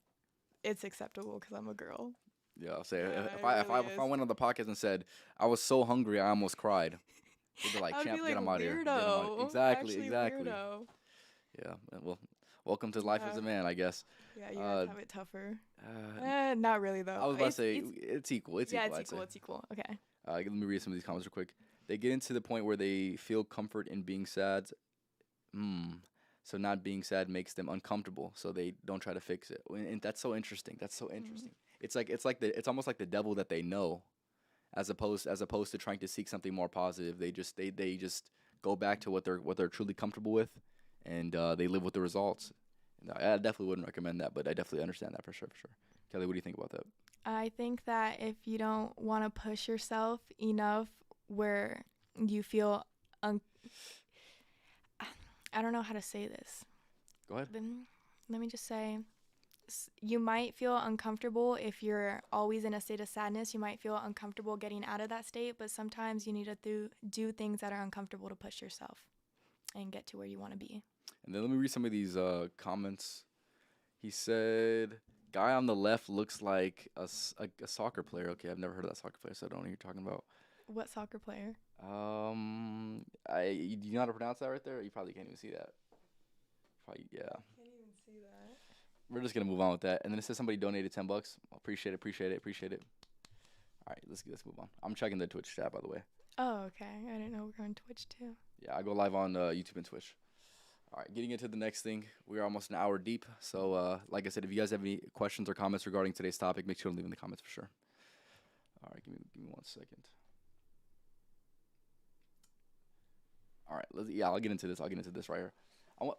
it's acceptable because I'm a girl. Yeah, I'll say Yeah, if it I if really I if I is. went on the podcast and said I was so hungry I almost cried, they'd be like, I would be "Champ, get like him out of here, get him out." weirdo. Exactly, Actually, exactly. weirdo. Yeah. Well, welcome to life as Yeah, a man, I guess. yeah, you guys Uh, have it tougher. uh, Not really I though. was about to say it's equal. It's Yeah, equal. it's I'd say. equal. It's equal. Okay. Let me read some of these comments real quick. They get into the point where they feel comfort in being sad. Hmm. So not being sad makes them uncomfortable, so they don't try to fix it. And that's so interesting. That's so Mm. interesting. It's almost like the devil that they know as opposed to trying to seek something more positive. They just go back to what they're truly comfortable with, and they live with the results. And I definitely wouldn't recommend that, but I definitely understand that for sure, for sure. Kelly, what do you think about that? I think that if you don't want to push yourself enough where you feel I don't know how to say this. Go ahead. Then let me just say you might feel uncomfortable if you're always in a state of sadness. You might feel uncomfortable getting out of that state, but sometimes you need to do things that are uncomfortable to push yourself and get to where you want to be. And then let me read some of these comments. He said, "Guy on the left looks like a soccer player." Okay, I've never heard of that soccer player, so I don't know what you're talking about. What soccer player? You know how to pronounce that right there? You probably can't even see that. Probably, yeah. Can't even see that. We're just gonna move on with that. And then it says somebody donated $10. Appreciate it. All right, let's move on. I'm checking the Twitch chat, by the way. Oh, okay. I didn't know we were on Twitch too. Yeah, I go live on YouTube and Twitch. All right, getting into the next thing. We are almost an hour deep. So, like I said, if you guys have any questions or comments regarding today's topic, make sure to leave in the comments for sure. All right, give me 1 second. All right, I'll get into this. I'll get into this right here.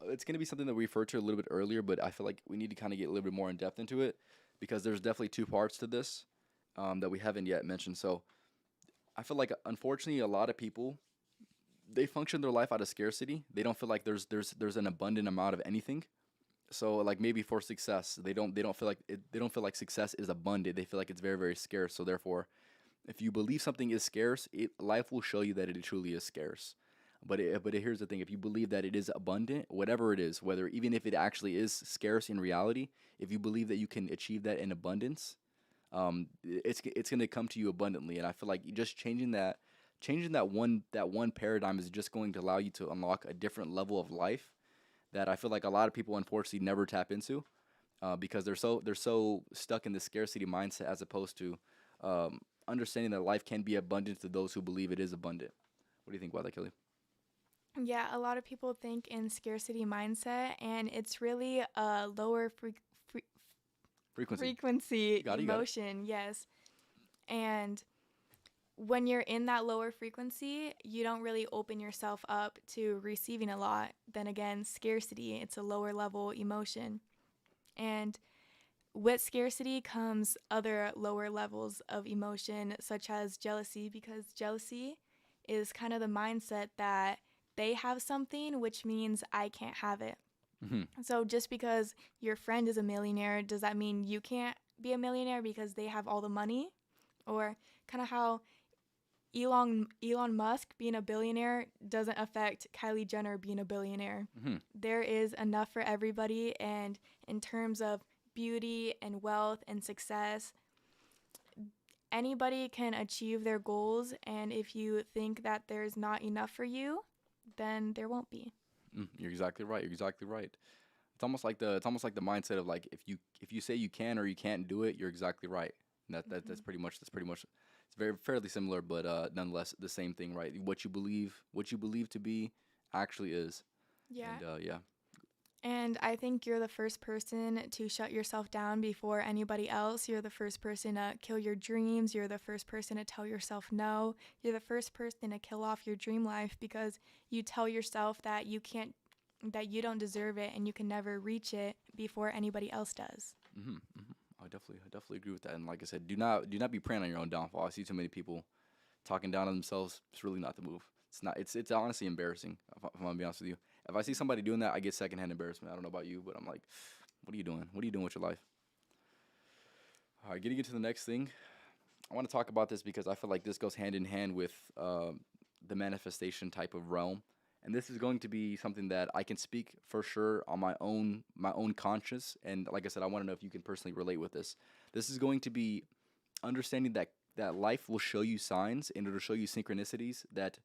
It's going to be something that we referred to a little bit earlier, but I feel like we need to kind of get a little bit more in depth into it because there's definitely two parts to this that we haven't yet mentioned. So I feel like, unfortunately, a lot of people, they function their life out of scarcity. They don't feel like there's an abundant amount of anything. So like maybe for success, they don't feel like they don't feel like success is abundant. They feel like it's very, very scarce. So therefore, if you believe something is scarce, life will show you that it truly is scarce. But here's the thing: if you believe that it is abundant, whatever it is, whether even if it actually is scarce in reality, if you believe that you can achieve that in abundance, it's going to come to you abundantly. And I feel like just changing that one paradigm is just going to allow you to unlock a different level of life that I feel like a lot of people unfortunately never tap into because they're so stuck in the scarcity mindset as opposed to understanding that life can be abundant to those who believe it is abundant. What do you think about that, Kelly? Yeah, a lot of people think in scarcity mindset, and it's really a lower frequency emotion. Yes. And when you're in that lower frequency, you don't really open yourself up to receiving a lot. Then again, scarcity, it's a lower level emotion. And with scarcity comes other lower levels of emotion, such as jealousy, because jealousy is kind of the mindset that they have something, which means I can't have it. Mm-hmm. So just because your friend is a millionaire, does that mean you can't be a millionaire because they have all the money? Or kind of how Elon Musk being a billionaire doesn't affect Kylie Jenner being a billionaire. Mm-hmm. There is enough for everybody, and in terms of beauty and wealth and success, anybody can achieve their goals, and if you think that there's not enough for you, then there won't be. You're exactly right. It's almost like the mindset of like if you say you can or you can't do it, you're exactly right. And that's pretty much it's very fairly similar, but nonetheless the same thing, right? What you believe to be actually is. Yeah. And yeah. And I think you're the first person to shut yourself down before anybody else. You're the first person to kill your dreams. You're the first person to tell yourself no. You're the first person to kill off your dream life because you tell yourself that you can't, that you don't deserve it and you can never reach it before anybody else does. Mm-hmm, mm-hmm. I definitely agree with that. And like I said, do not be preying on your own downfall. I see too many people talking down on themselves. It's really not the move. It's not. It's honestly embarrassing. If I'm gonna be honest with you. If I see somebody doing that, I get secondhand embarrassment. I don't know about you, but I'm like, what are you doing? What are you doing with your life? All right, getting into the next thing. I want to talk about this because I feel like this goes hand in hand with the manifestation type of realm. And this is going to be something that I can speak for sure on my own conscience. And like I said, I want to know if you can personally relate with this. This is going to be understanding that life will show you signs and it'll show you synchronicities that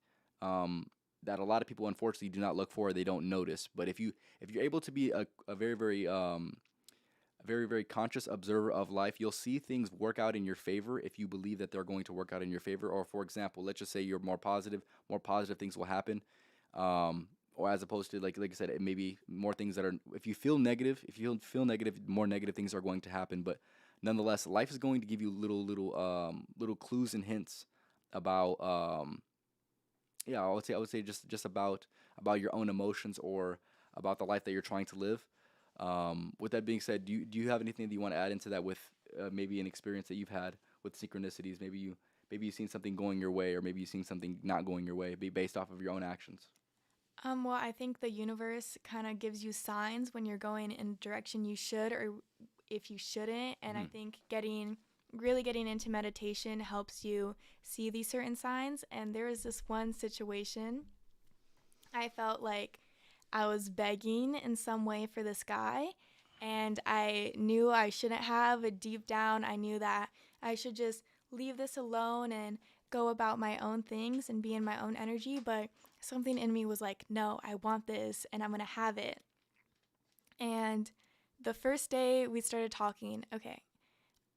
that a lot of people unfortunately do not look for, or they don't notice. But if you're able to be a very very conscious observer of life, you'll see things work out in your favor if you believe that they're going to work out in your favor. Or for example, let's just say you're more positive things will happen. Or as opposed to like I said, it may be more things that are, if you feel negative, more negative things are going to happen. But nonetheless, life is going to give you little clues and hints about yeah, I would say just about your own emotions or about the life that you're trying to live. With that being said, do you have anything that you want to add into that with maybe an experience that you've had with synchronicities? Maybe you've seen something going your way, or maybe you've seen something not going your way, be based off of your own actions. Well, I think the universe kind of gives you signs when you're going in a direction you should or if you shouldn't. And I Hmm. think really getting into meditation helps you see these certain signs. And there was this one situation I felt like I was begging in some way for this guy. And I knew I shouldn't have. Deep down, I knew that I should just leave this alone and go about my own things and be in my own energy. But something in me was like, no, I want this and I'm going to have it. And the first day we started talking, okay,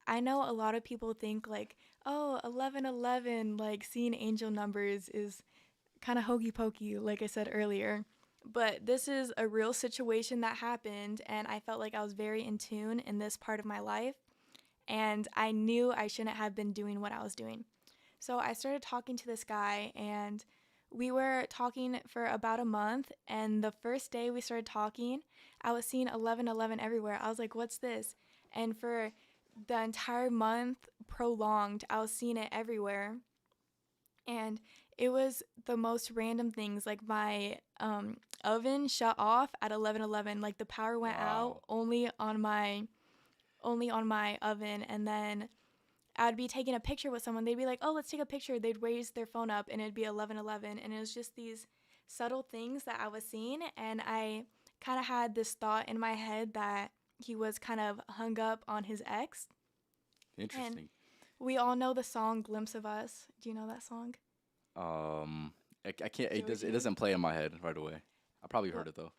I know a lot of people think like, oh, 1111, like seeing angel numbers is kind of hokey pokey, like I said earlier. But this is a real situation that happened, and I felt like I was very in tune in this part of my life, and I knew I shouldn't have been doing what I was doing. So I started talking to this guy, and we were talking for about a month. And the first day we started talking, I was seeing 1111 everywhere. I was like, what's this? And for the entire month prolonged, I was seeing it everywhere. And it was the most random things. Like my oven shut off at 11:11. Like the power went out Wow. only on my oven, and then I'd be taking a picture with someone. They'd be like, "Oh, let's take a picture." They'd raise their phone up, and it'd be 11:11, and it was just these subtle things that I was seeing, and I kind of had this thought in my head that he was kind of hung up on his ex. And Interesting. we all know the song "Glimpse of Us." Do you know that song? I can't. It Joey does. It J. doesn't play in my head right away. I probably Well, heard it though.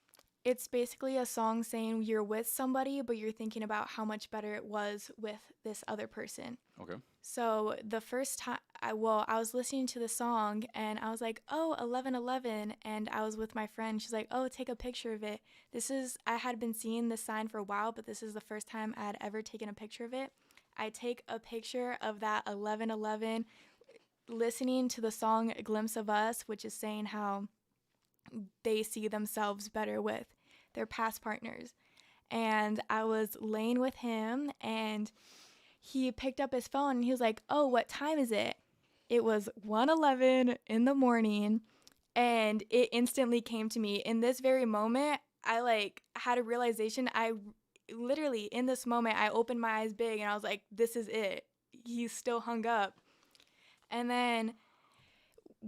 it's basically a song saying you're with somebody, but you're thinking about how much better it was with this other person. Okay. So the first time, I was listening to the song and I was like, oh, 11:11. And I was with my friend. She's like, oh, take a picture of it. I had been seeing this sign for a while, but this is the first time I had ever taken a picture of it. I take a picture of that 11:11, listening to the song Glimpse of Us, which is saying how they see themselves better with their past partners. And I was laying with him and he picked up his phone and he was like, "Oh, what time is it?" It was 1:11 in the morning, and it instantly came to me in this very moment. I like had a realization. I literally in this moment I opened my eyes big and I was like, "This is it." He's still hung up. And then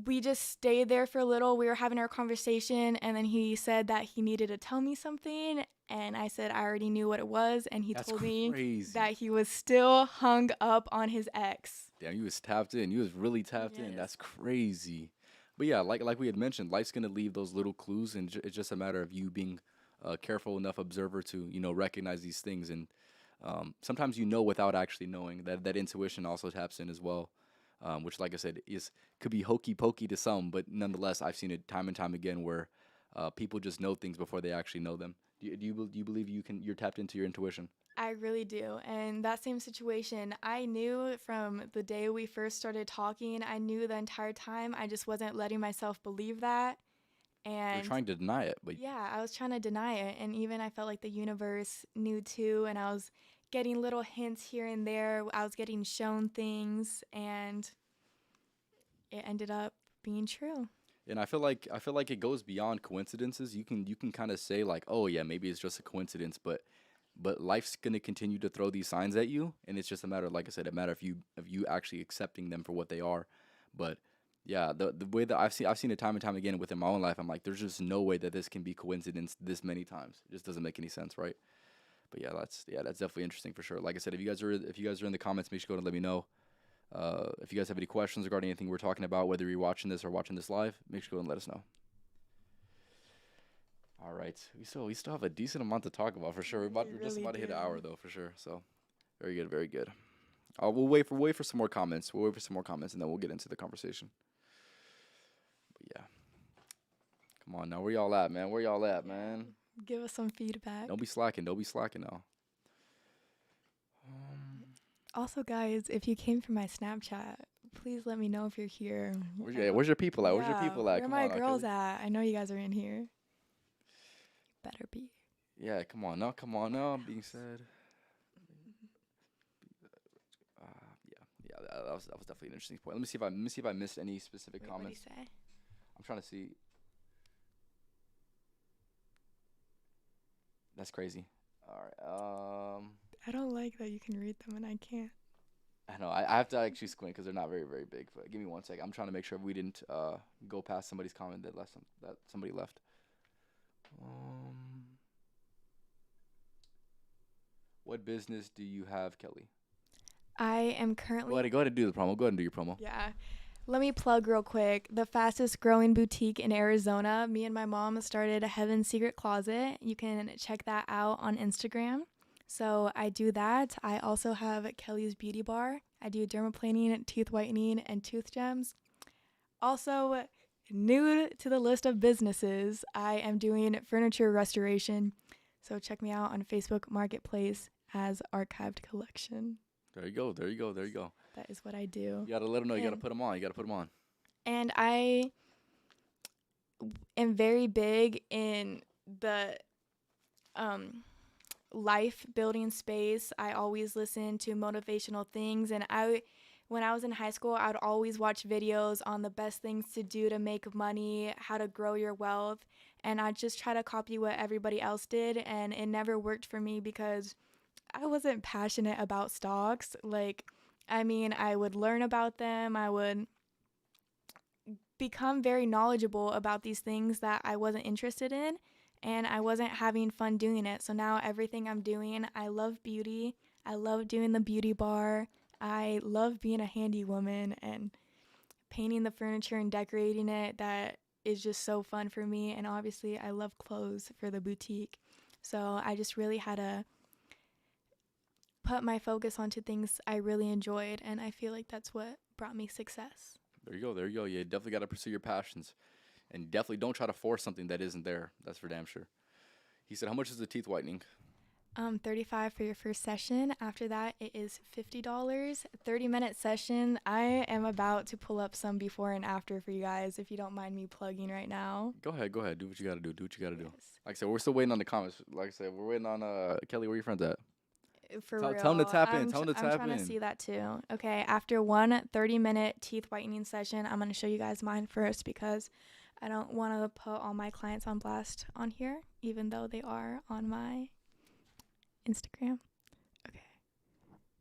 we just stayed there for a little. We were having our conversation, and then he said that he needed to tell me something. And I said I already knew what it was. And he That's told me crazy. that he was still hung up on his ex. Damn, you was tapped in. You was really tapped in. Yes. That's crazy. But yeah, like we had mentioned, life's gonna leave those little clues, and it's just a matter of you being a careful enough observer to recognize these things. And sometimes without actually knowing that intuition also taps in as well. Which, like I said, is could be hokey pokey to some, but nonetheless, I've seen it time and time again where people just know things before they actually know them. Do you believe you're tapped into your intuition? I really do. And that same situation, I knew from the day we first started talking, I knew the entire time. I just wasn't letting myself believe that. You're And trying to deny it, but yeah, I was trying to deny it. And even I felt like the universe knew too. And I was getting little hints here and there. I was getting shown things, and it ended up being true. and I feel like it goes beyond coincidences. You can kind of say like, oh yeah, maybe it's just a coincidence, but life's gonna continue to throw these signs at you, and it's just a matter, like I said, a matter of you actually accepting them for what they are. But yeah, the way that I've seen it time and time again within my own life, I'm like, there's just no way that this can be coincidence this many times. It just doesn't make any sense, right? But yeah, that's definitely interesting for sure. Like I said, if you guys are in the comments, make sure to go and let me know. If you guys have any questions regarding anything we're talking about, whether you're watching this or watching this live, make sure to go and let us know. All right, we still have a decent amount to talk about for sure. We We're just really about to hit an do. hour though for sure. So very good, very good. We'll wait for some more comments. We'll wait for some more comments and then we'll get into the conversation. But yeah, come on now, where y'all at, man? Where y'all at, man? Give us some feedback. Don't be slacking. Don't be slacking now. Um, Also, guys, if you came from my Snapchat, please let me know if you're here. Where's your people at? Where's your people at? Where Come my on, girls Kelly. at? I know you guys are in here. Better be. Yeah, come on now. Come on now. Being said. That was definitely an interesting point. Let me see if I missed any specific comments. What do you say? I'm trying to see. That's crazy. All right. I don't like that you can read them and I can't. I know. I have to actually squint because they're not very, very big. But give me 1 second. I'm trying to make sure we didn't go past somebody's comment that somebody left. What business do you have, Kelly? I am currently. Go ahead and do the promo. Go ahead and do your promo. Yeah. Let me plug real quick. The fastest growing boutique in Arizona. Me and my mom started a Heaven's Secret Closet. You can check that out on Instagram. So I do that. I also have Kelly's Beauty Bar. I do dermaplaning, teeth whitening, and tooth gems. Also, new to the list of businesses, I am doing furniture restoration. So check me out on Facebook Marketplace as Archived Collection. There you go. That is what I do. You gotta let them know. You gotta put them on. And I am very big in the life building space. I always listen to motivational things, and when I was in high school, I would always watch videos on the best things to do to make money, how to grow your wealth, and I just try to copy what everybody else did, and it never worked for me because I wasn't passionate about stocks. I would learn about them. I would become very knowledgeable about these things that I wasn't interested in, and I wasn't having fun doing it. So now everything I'm doing, I love beauty. I love doing the beauty bar. I love being a handy woman and painting the furniture and decorating it. That is just so fun for me. And obviously I love clothes for the boutique. So I just really had to put my focus onto things I really enjoyed, and I feel like that's what brought me success. There you go. You definitely got to pursue your passions, and definitely don't try to force something that isn't there. That's for damn sure. He said, how much is the teeth whitening? $35 for your first session. After that, it is $50. 30-minute session. I am about to pull up some before and after for you guys, if you don't mind me plugging right now. Go ahead. Do what you got to do. Yes. Like I said, we're still waiting on the comments. Like I said, we're waiting on Kelly. Where your friends at? For real. Tell them to tap in. I'm trying to see that too. Okay, after one 30-minute teeth whitening session, I'm going to show you guys mine first because I don't want to put all my clients on blast on here, even though they are on my Instagram. Okay.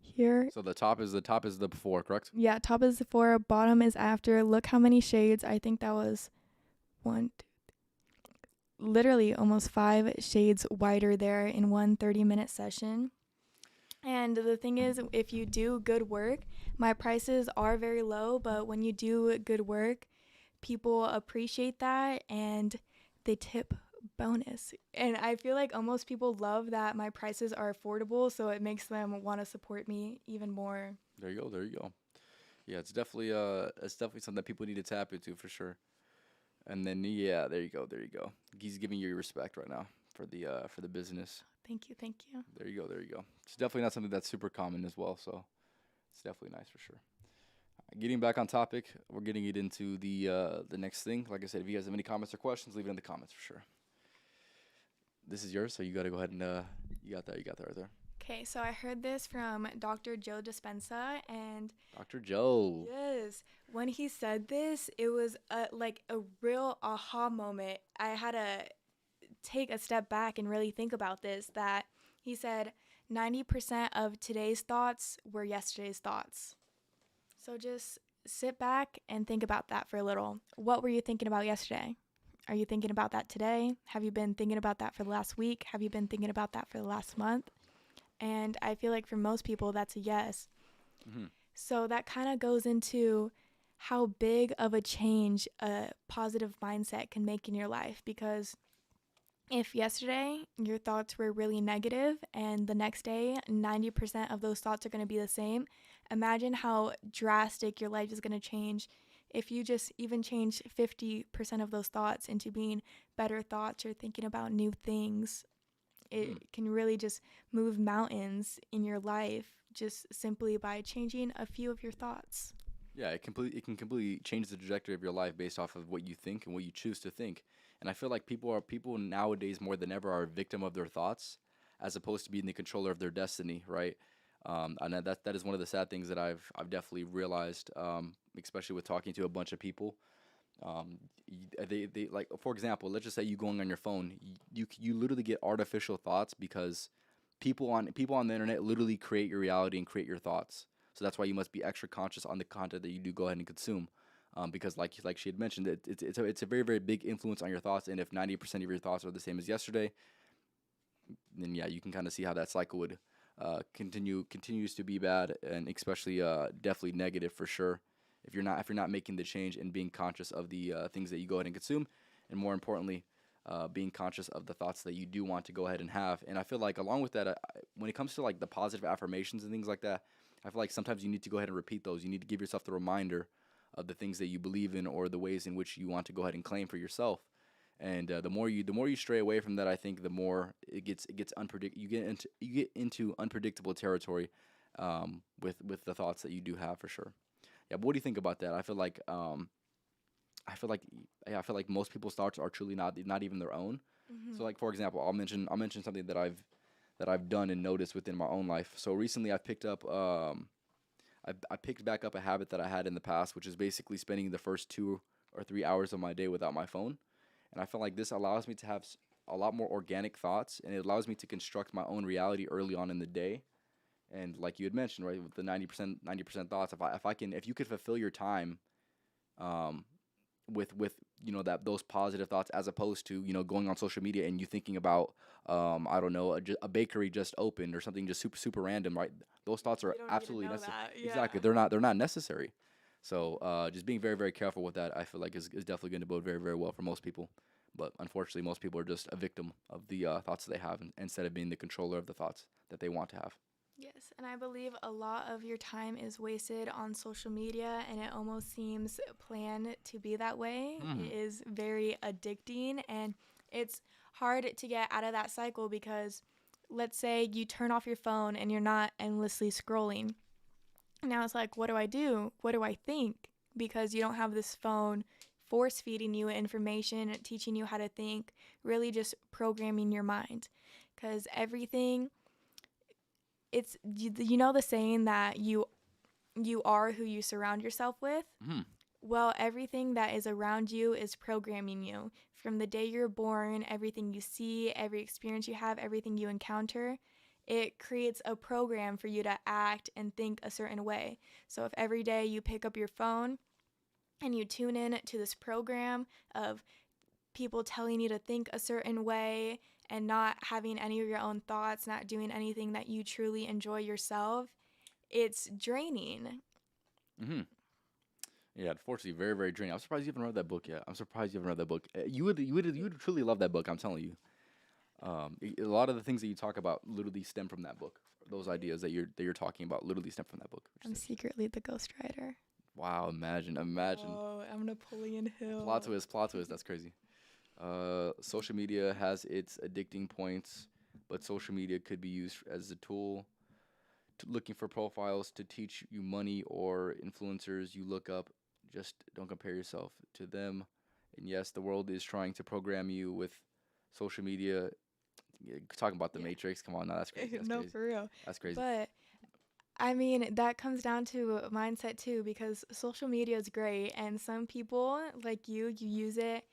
Here. So the top is the before, correct? Yeah, top is before, bottom is after. Look how many shades. I think that was literally almost 5 shades whiter there in one 30-minute session. And the thing is, if you do good work, my prices are very low, but when you do good work, people appreciate that and they tip bonus. And I feel like almost people love that my prices are affordable, so it makes them want to support me even more. There you go. Yeah, it's definitely something that people need to tap into for sure. And then yeah, there you go. He's giving you your respect right now for the business. Thank you. There you go. It's definitely not something that's super common as well, so it's definitely nice for sure. Getting back on topic, we're getting it into the next thing. Like I said, if you guys have any comments or questions, leave it in the comments for sure. This is yours, so you got to go ahead and you got that right there. Okay, so I heard this from Dr. Joe Dispenza, and Dr. Joe. Yes, when he said this, it was like a real aha moment. I had to take a step back and really think about this, that he said 90% of today's thoughts were yesterday's thoughts. So just sit back and think about that for a little. What were you thinking about yesterday? Are you thinking about that today? Have you been thinking about that for the last week? Have you been thinking about that for the last month? And I feel like for most people, that's a yes. Mm-hmm. So that kind of goes into how big of a change a positive mindset can make in your life, because if yesterday your thoughts were really negative and the next day 90% of those thoughts are going to be the same, imagine how drastic your life is going to change if you just even change 50% of those thoughts into being better thoughts or thinking about new things. It can really just move mountains in your life just simply by changing a few of your thoughts. Yeah, it can completely change the trajectory of your life based off of what you think and what you choose to think. And I feel like people nowadays more than ever are a victim of their thoughts, as opposed to being the controller of their destiny, right? And that is one of the sad things that I've definitely realized, especially with talking to a bunch of people. They like, for example, let's just say you going on your phone, you literally get artificial thoughts because people on the internet literally create your reality and create your thoughts. So that's why you must be extra conscious on the content that you do go ahead and consume, because like she had mentioned, it's a very very big influence on your thoughts. And if 90% of your thoughts are the same as yesterday, then yeah, you can kind of see how that cycle would continues to be bad, and especially definitely negative for sure. If you're not making the change and being conscious of the things that you go ahead and consume, and more importantly, being conscious of the thoughts that you do want to go ahead and have. And I feel like along with that, when it comes to like the positive affirmations and things like that, I feel like sometimes you need to go ahead and repeat those. You need to give yourself the reminder of the things that you believe in or the ways in which you want to go ahead and claim for yourself. And the more you stray away from that, I think the more it gets unpredictable. You get into unpredictable territory, with the thoughts that you do have for sure. Yeah, but what do you think about that? I feel like yeah, I feel like most people's thoughts are truly not even their own. Hmm. So like for example, I'll mention something that I've done and noticed within my own life. So recently I picked back up a habit that I had in the past, which is basically spending the first 2 or 3 hours of my day without my phone. And I feel like this allows me to have a lot more organic thoughts, and it allows me to construct my own reality early on in the day. And like you had mentioned, right, with the 90% thoughts, if you could fulfill your time, um, with that those positive thoughts, as opposed to going on social media and you thinking about, I don't know, a bakery just opened or something just super random, right? Those thoughts are You don't need to absolutely know necessary. that. Yeah. Exactly, they're not necessary. So just being very very careful with that, I feel like is definitely going to bode very very well for most people. But unfortunately, most people are just a victim of the thoughts that they have, instead of being the controller of the thoughts that they want to have. Yes, and I believe a lot of your time is wasted on social media, and it almost seems planned to be that way. Hmm. It is very addicting, and it's hard to get out of that cycle because let's say you turn off your phone and you're not endlessly scrolling. Now it's like, what do I do? What do I think? Because you don't have this phone force feeding you information, teaching you how to think, really just programming your mind. Because everything, you know the saying that you are who you surround yourself with. Hmm. Well, everything that is around you is programming you from the day you're born. Everything you see, every experience you have, everything you encounter, it creates a program for you to act and think a certain way. So if every day you pick up your phone and you tune in to this program of people telling you to think a certain way and not having any of your own thoughts, not doing anything that you truly enjoy yourself, it's draining. Hmm. Yeah, unfortunately, very very draining. I'm surprised you haven't read that book yet. I'm surprised you haven't read that book. You would truly love that book. I'm telling you. A lot of the things that you talk about literally stem from that book. Those ideas that you're talking about literally stem from that book. I'm secretly the ghostwriter. Wow, imagine. Oh, I'm Napoleon Plot Hill. twist, plot twist. That's crazy. Social media has its addicting points, but social media could be used as a tool looking for profiles to teach you money or influencers you look up. Just don't compare yourself to them. And yes, the world is trying to program you with social media. Yeah, talking about the Yeah. Matrix. Come on, no, that's crazy. That's No, crazy. for real. That's crazy. But I mean, that comes down to mindset too, because social media is great, and some people like you use it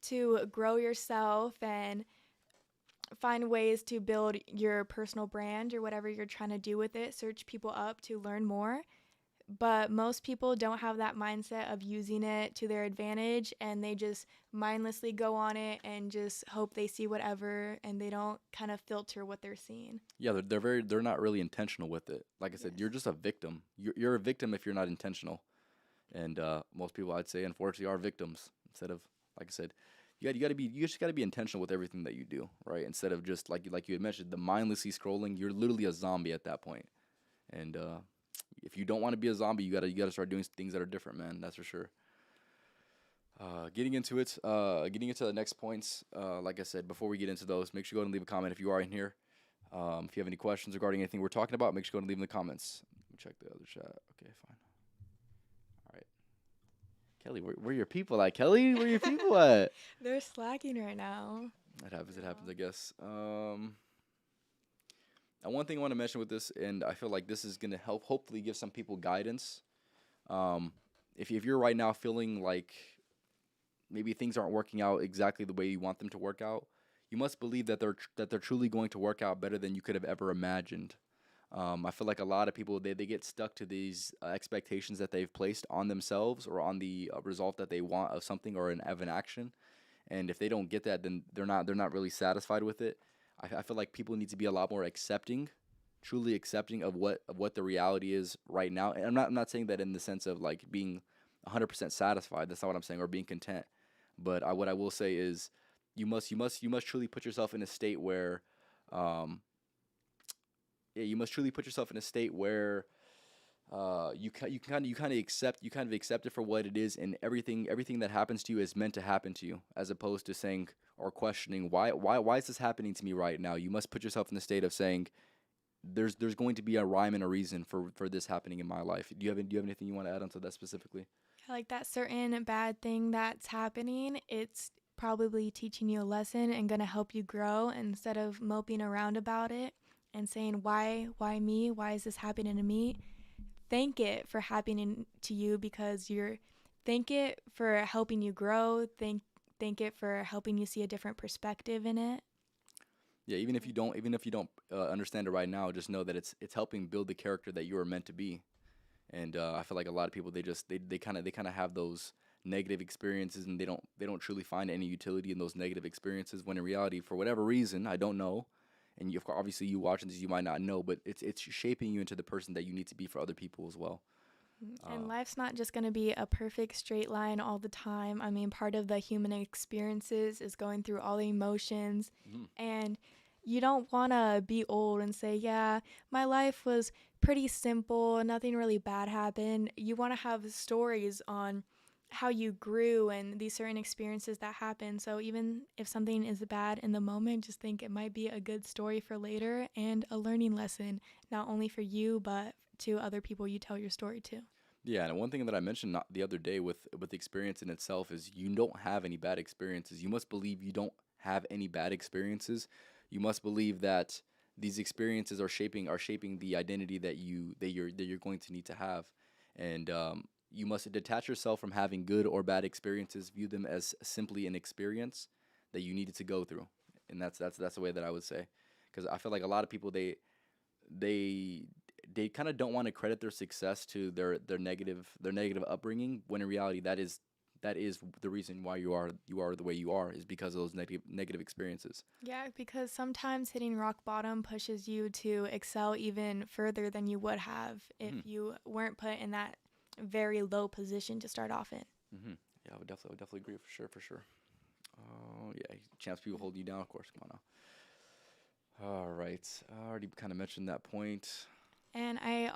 to grow yourself and find ways to build your personal brand or whatever you're trying to do with it, search people up to learn more. But most people don't have that mindset of using it to their advantage, and they just mindlessly go on it and just hope they see whatever, and they don't kind of filter what they're seeing. Yeah, they're not really intentional with it. Like I said, Yes. you're just a victim. You're a victim if you're not intentional. And most people, I'd say, unfortunately, are victims. Instead of, like I said, you just gotta be intentional with everything that you do, right? Instead of just like you had mentioned, the mindlessly scrolling. You're literally a zombie at that point. And if you don't want to be a zombie, you gotta start doing things that are different, man. That's for sure. Getting into the next points. Like I said, before we get into those, make sure you go and leave a comment if you are in here. If you have any questions regarding anything we're talking about, make sure you go and leave in the comments. Let me check the other chat. Okay, fine. Kelly, where your people at? Kelly, where your people at? They're slacking right now. It happens. It happens. Yeah. I guess. And one thing I want to mention with this, and I feel like this is gonna help, hopefully, give some people guidance. Um, if you're right now feeling like maybe things aren't working out exactly the way you want them to work out, you must believe that they're truly going to work out better than you could have ever imagined. I feel like a lot of people they get stuck to these expectations that they've placed on themselves or on the result that they want of something or of an action, and if they don't get that, then they're not really satisfied with it. I feel like people need to be a lot more accepting, truly accepting of what the reality is right now. And I'm not saying that in the sense of like being 100% satisfied. That's not what I'm saying, or being content. But what I will say is, you must truly put yourself in a state where, um, yeah, you must truly put yourself in a state where you kind of accept it for what it is, and everything that happens to you is meant to happen to you, as opposed to saying or questioning why is this happening to me right now. You must put yourself in the state of saying there's going to be a rhyme and a reason for this happening in my life. Do you have anything you want to add onto that specifically? Like that certain bad thing that's happening, it's probably teaching you a lesson and going to help you grow instead of moping around about it and saying, why me? Why is this happening to me? Thank it for happening to you because thank it for helping you grow. Thank it for helping you see a different perspective in it. Yeah, even if you don't understand it right now, just know that it's helping build the character that you are meant to be. And I feel like a lot of people they kind of have those negative experiences, and they don't truly find any utility in those negative experiences. When in reality, for whatever reason, I don't know, and obviously you watching this, you might not know, but it's shaping you into the person that you need to be for other people as well. And Uh, life's not just going to be a perfect straight line all the time. I mean, part of the human experiences is going through all the emotions. mhm. And you don't want to be old and say, yeah, my life was pretty simple. Nothing really bad happened. You want to have stories on how you grew and these certain experiences that happen. So even if something is bad in the moment, just think it might be a good story for later and a learning lesson, not only for you, but to other people you tell your story to. Yeah, and one thing that I mentioned not the other day with the experience in itself is you don't have any bad experiences. You must believe you don't have any bad experiences. You must believe that these experiences are shaping the identity that you're going to need to have, and you must detach yourself from having good or bad experiences. View them as simply an experience that you needed to go through, and that's the way that I would say, because I feel like a lot of people they they kind of don't want to credit their success to their negative upbringing, when in reality that is the reason why you are the way you are, is because of those negative experiences. Yeah, because sometimes hitting rock bottom pushes you to excel even further than you would have if Hmm. you weren't put in that very low position to start off in. Hmm. Yeah, I would definitely agree, for sure. Oh yeah, chance people holding you down, of course. Come on now. All right, I already kind of mentioned that point. And I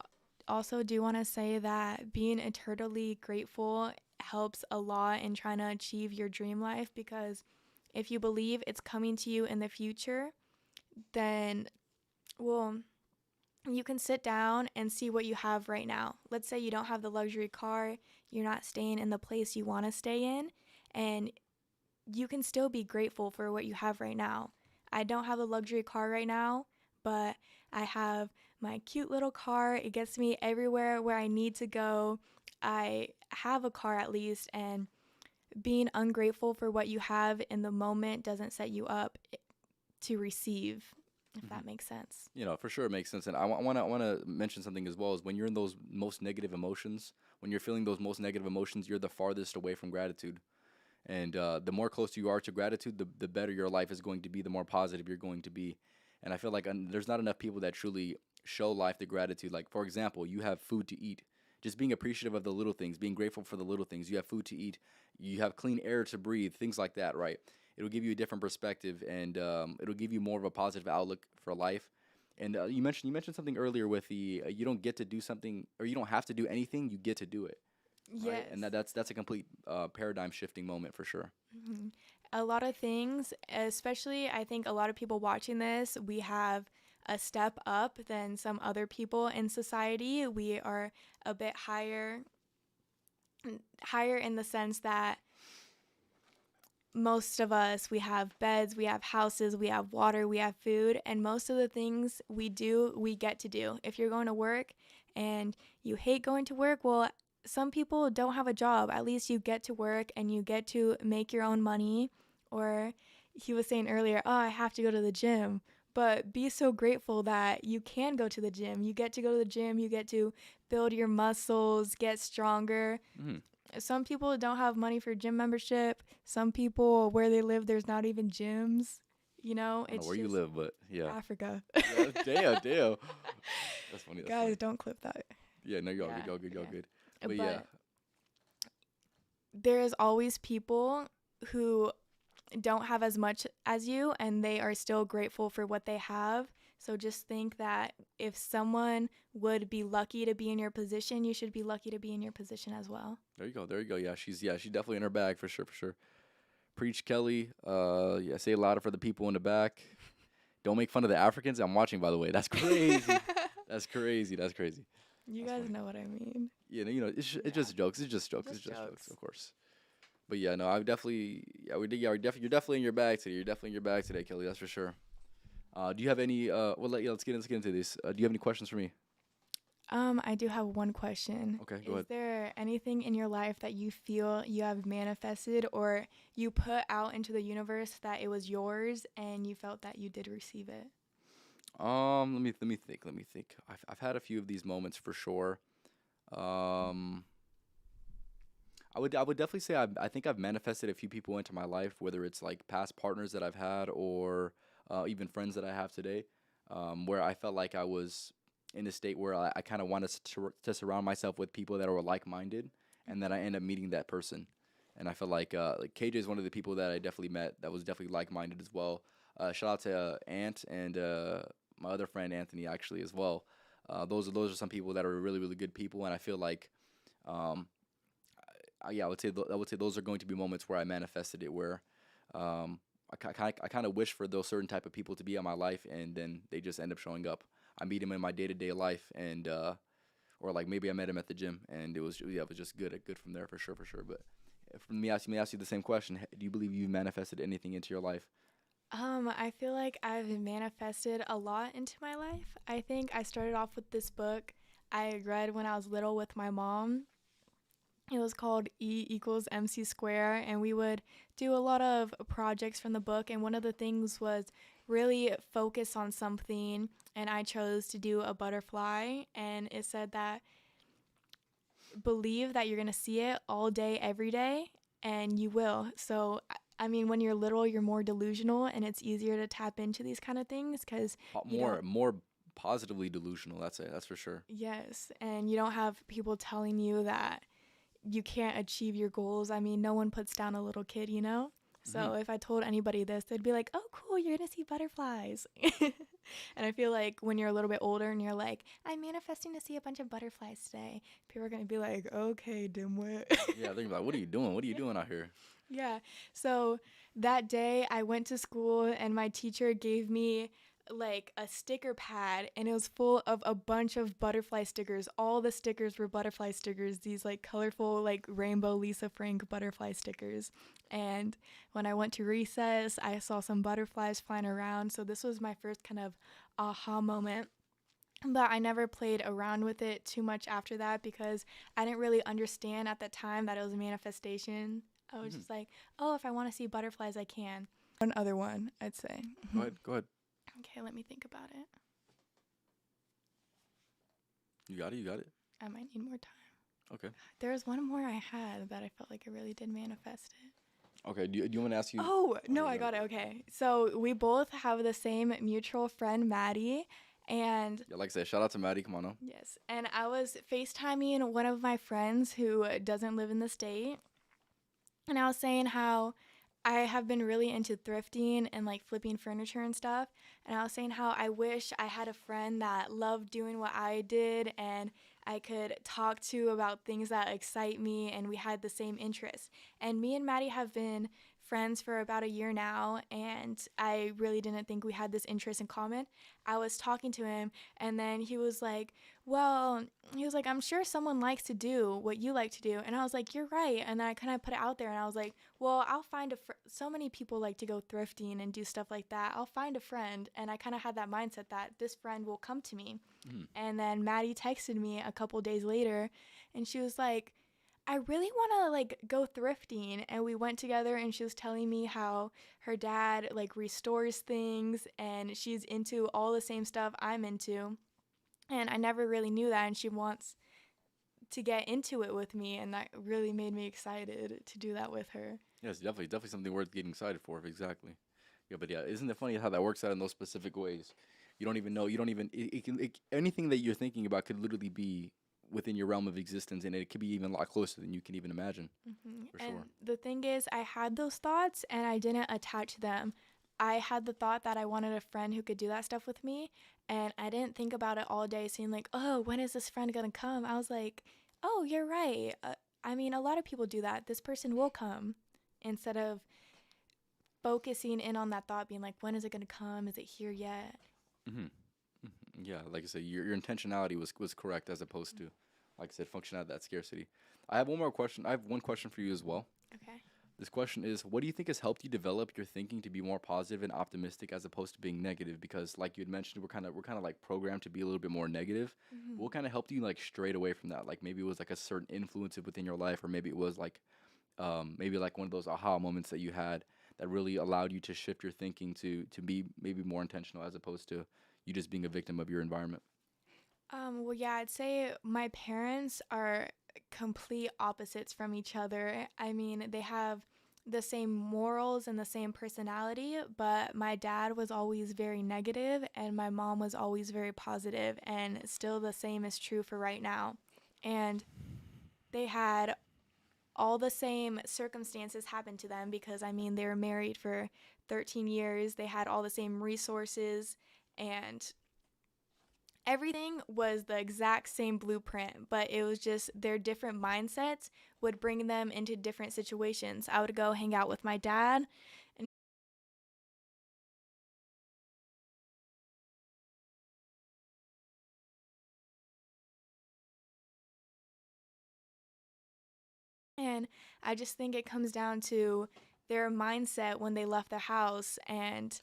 also do want to say that being eternally grateful helps a lot in trying to achieve your dream life because if you believe it's coming to you in the future, then, well, you can sit down and see what you have right now. Let's say you don't have the luxury car, you're not staying in the place you want to stay in, and you can still be grateful for what you have right now. I don't have a luxury car right now, but I have my cute little car. It gets me everywhere where I need to go. I have a car at least, and being ungrateful for what you have in the moment doesn't set you up to receive, if Hmm. that makes sense. For sure it makes sense, and I want to mention something as well. Is when you're in those most negative emotions, when you're feeling those most negative emotions, you're the farthest away from gratitude. And the more close you are to gratitude, the better your life is going to be, the more positive you're going to be. And I feel like there's not enough people that truly show life the gratitude. Like, for example, you have food to eat. Just being appreciative of the little things, being grateful for the little things. You have food to eat, you have clean air to breathe, things like that, right? It'll give you a different perspective, and it'll give you more of a positive outlook for life. And you mentioned something earlier with the you don't get to do something, or you don't have to do anything, you get to do it, right? Yes. And that's a complete paradigm shifting moment for sure. Mhm. A lot of things, especially I think a lot of people watching this, we have a step up than some other people in society. We are a bit higher higher in the sense that most of us, we have beds, we have houses, we have water, we have food, and most of the things we do, we get to do. If you're going to work and you hate going to work, well, some people don't have a job. At least you get to work and you get to make your own money. Or he was saying earlier, oh, I have to go to the gym. But be so grateful that you can go to the gym. You get to go to the gym, you get to build your muscles, get stronger. Mm-hmm. Some people don't have money for gym membership. Some people, where they live, there's not even gyms. You know, I don't it's know where you just live, but yeah. Africa. Yeah, damn. That's funny. Guys, funny. don't clip that. Yeah, no, y'all Yeah, good, y'all okay. good. But yeah. There is always people who don't have as much as you, and they are still grateful for what they have. So just think that if someone would be lucky to be in your position, you should be lucky to be in your position as well. There you go. Yeah, she's definitely in her bag for sure. Preach, Kelly. Yeah, say it louder for the people in the back. Don't make fun of the Africans. I'm watching, by the way. That's crazy. That's crazy. You That's guys funny. know what I mean. Yeah, no, it's just jokes. It's just jokes. It's just jokes, of course. But yeah, no, I definitely, you're definitely in your bag today. You're definitely in your bag today, Kelly. That's for sure. Do you have any? Let's get into this. Do you have any questions for me? I do have one question. Okay, go ahead. Is there anything in your life that you feel you have manifested or you put out into the universe that it was yours and you felt that you did receive it? Let me think. I've had a few of these moments for sure. I would definitely say I think I've manifested a few people into my life, whether it's like past partners that I've had or even friends that I have today, where I felt like I was in a state where I kind of wanted to surround myself with people that were like-minded, and that I end up meeting that person. And I feel like KJ is one of the people that I definitely met that was definitely like-minded as well. Shout out to Ant and my other friend Anthony actually as well. Those are some people that are really good people, and I feel like I would say those are going to be moments where I manifested it, where I kind of wish for those certain type of people to be in my life, and then they just end up showing up. I meet them in my day-to-day life, and or like maybe I met him at the gym, and it was just good from there for sure. But for me, ask you the same question: do you believe you manifested anything into your life? I feel like I've manifested a lot into my life. I think I started off with this book I read when I was little with my mom. It was called E=MC², and we would do a lot of projects from the book, and one of the things was really focus on something, and I chose to do a butterfly, and it said that believe that you're going to see it all day, every day, and you will. So, I mean, when you're little, you're more delusional, and it's easier to tap into these kind of things because More positively delusional. That's for sure. Yes, and you don't have people telling you that you can't achieve your goals. I mean, no one puts down a little kid, you know? So if I told anybody this, they'd be like, oh, cool, you're going to see butterflies. And I feel like when you're a little bit older and you're like, I'm manifesting to see a bunch of butterflies today, people are going to be like, okay, dimwit. Yeah, they're like, what are you doing? What are you doing out here? Yeah. So that day I went to school and my teacher gave me like a sticker pad, and it was full of a bunch of butterfly stickers. All the stickers were butterfly stickers, these like colorful like rainbow Lisa Frank butterfly stickers. And when I went to recess, I saw some butterflies flying around. So this was my first kind of aha moment. But I never played around with it too much after that because I didn't really understand at the time that it was a manifestation. I was just like, oh, if I want to see butterflies, I can. One other one, I'd say. Go ahead. Okay, let me think about it. You got it. I might need more time. Okay. There was one more I had that I felt like I really did manifest it. Okay. Do you want to ask you? Oh, no, I got it. Okay. So we both have the same mutual friend, Maddie. And Yeah, like I said, shout out to Maddie. Come on now. yes. And I was FaceTiming one of my friends who doesn't live in the state. And I was saying how I have been really into thrifting and like flipping furniture and stuff. And I was saying how I wish I had a friend that loved doing what I did and I could talk to about things that excite me and we had the same interests. And me and Maddie have been friends for about a year now, and I really didn't think we had this interest in common. I was talking to him, and then he was like, well, he was like, I'm sure someone likes to do what you like to do. And I was like, you're right. And then I kind of put it out there, and I was like, well, I'll find so many people like to go thrifting and do stuff like that. I'll find a friend. And I kind of had that mindset that this friend will come to me. And then Maddie texted me a couple days later, and she was like, I really want to like go thrifting. And we went together, and she was telling me how her dad like restores things, and she's into all the same stuff I'm into. And I never really knew that, and she wants to get into it with me, and that really made me excited to do that with her. Yes, definitely something worth getting excited for. Exactly. Yeah, but yeah, isn't it funny how that works out in those specific ways? You don't even know. You don't even. Anything that you're thinking about could literally be within your realm of existence, and it could be even a lot closer than you can even imagine. For And sure. the thing is, I had those thoughts, and I didn't attach them. I had the thought that I wanted a friend who could do that stuff with me, and I didn't think about it all day, saying like, oh, when is this friend gonna come? I was like, oh, you're right. I mean, a lot of people do that. This person will come, instead of focusing in on that thought, being like, when is it gonna come? Is it here yet? hmm Yeah, like I said, your intentionality was correct as opposed to, like I said, function out of that scarcity. I have one more question. I have one question for you as well. Okay. This question is, what do you think has helped you develop your thinking to be more positive and optimistic as opposed to being negative? Because like you had mentioned, we're kind of like programmed to be a little bit more negative. Mm-hmm. What kind of helped you like strayed away from that? Like maybe it was like a certain influence within your life, or maybe it was like maybe like one of those aha moments that you had that really allowed you to shift your thinking to be maybe more intentional as opposed to you just being a victim of your environment. Well, yeah, I'd say my parents are complete opposites from each other. I mean, they have the same morals and the same personality, but my dad was always very negative and my mom was always very positive, and still the same is true for right now. And they had all the same circumstances happen to them because, I mean, they were married for 13 years. They had all the same resources, and everything was the exact same blueprint, but it was just their different mindsets would bring them into different situations. I would go hang out with my dad, and I just think it comes down to their mindset when they left the house, and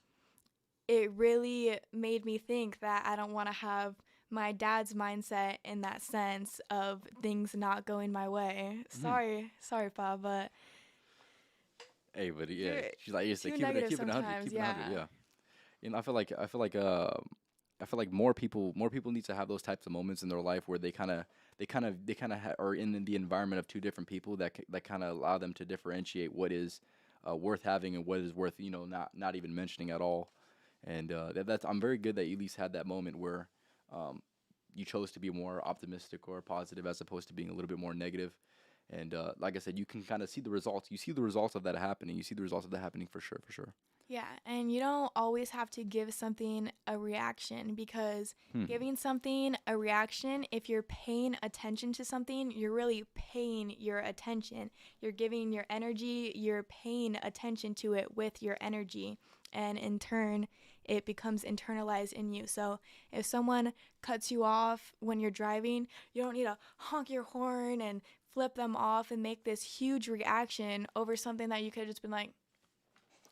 it really made me think that I don't want to have my dad's mindset in that sense of things not going my way. Mhm. Sorry, Pa, but Hey, but yeah, you're she's like, you say too keep it negative keep it 100, sometimes. keep it 100. Yeah. Yeah. I feel like more people need to have those types of moments in their life where they kind of are in the environment of two different people that kind of allow them to differentiate what is worth having and what is worth not even mentioning at all. And that's I'm very good that you at least had that moment where um, you chose to be more optimistic or positive as opposed to being a little bit more negative. And like I said, you can kind of see the results. You see the results of that happening. You see the results of that happening for sure, for sure. Yeah, and you don't always have to give something a reaction, because Hmm. giving something a reaction, if you're paying attention to something, you're really paying your attention. You're giving your energy, you're paying attention to it with your energy, and in turn, it becomes internalized in you. So if someone cuts you off when you're driving, you don't need to honk your horn and flip them off and make this huge reaction over something that you could have just been like,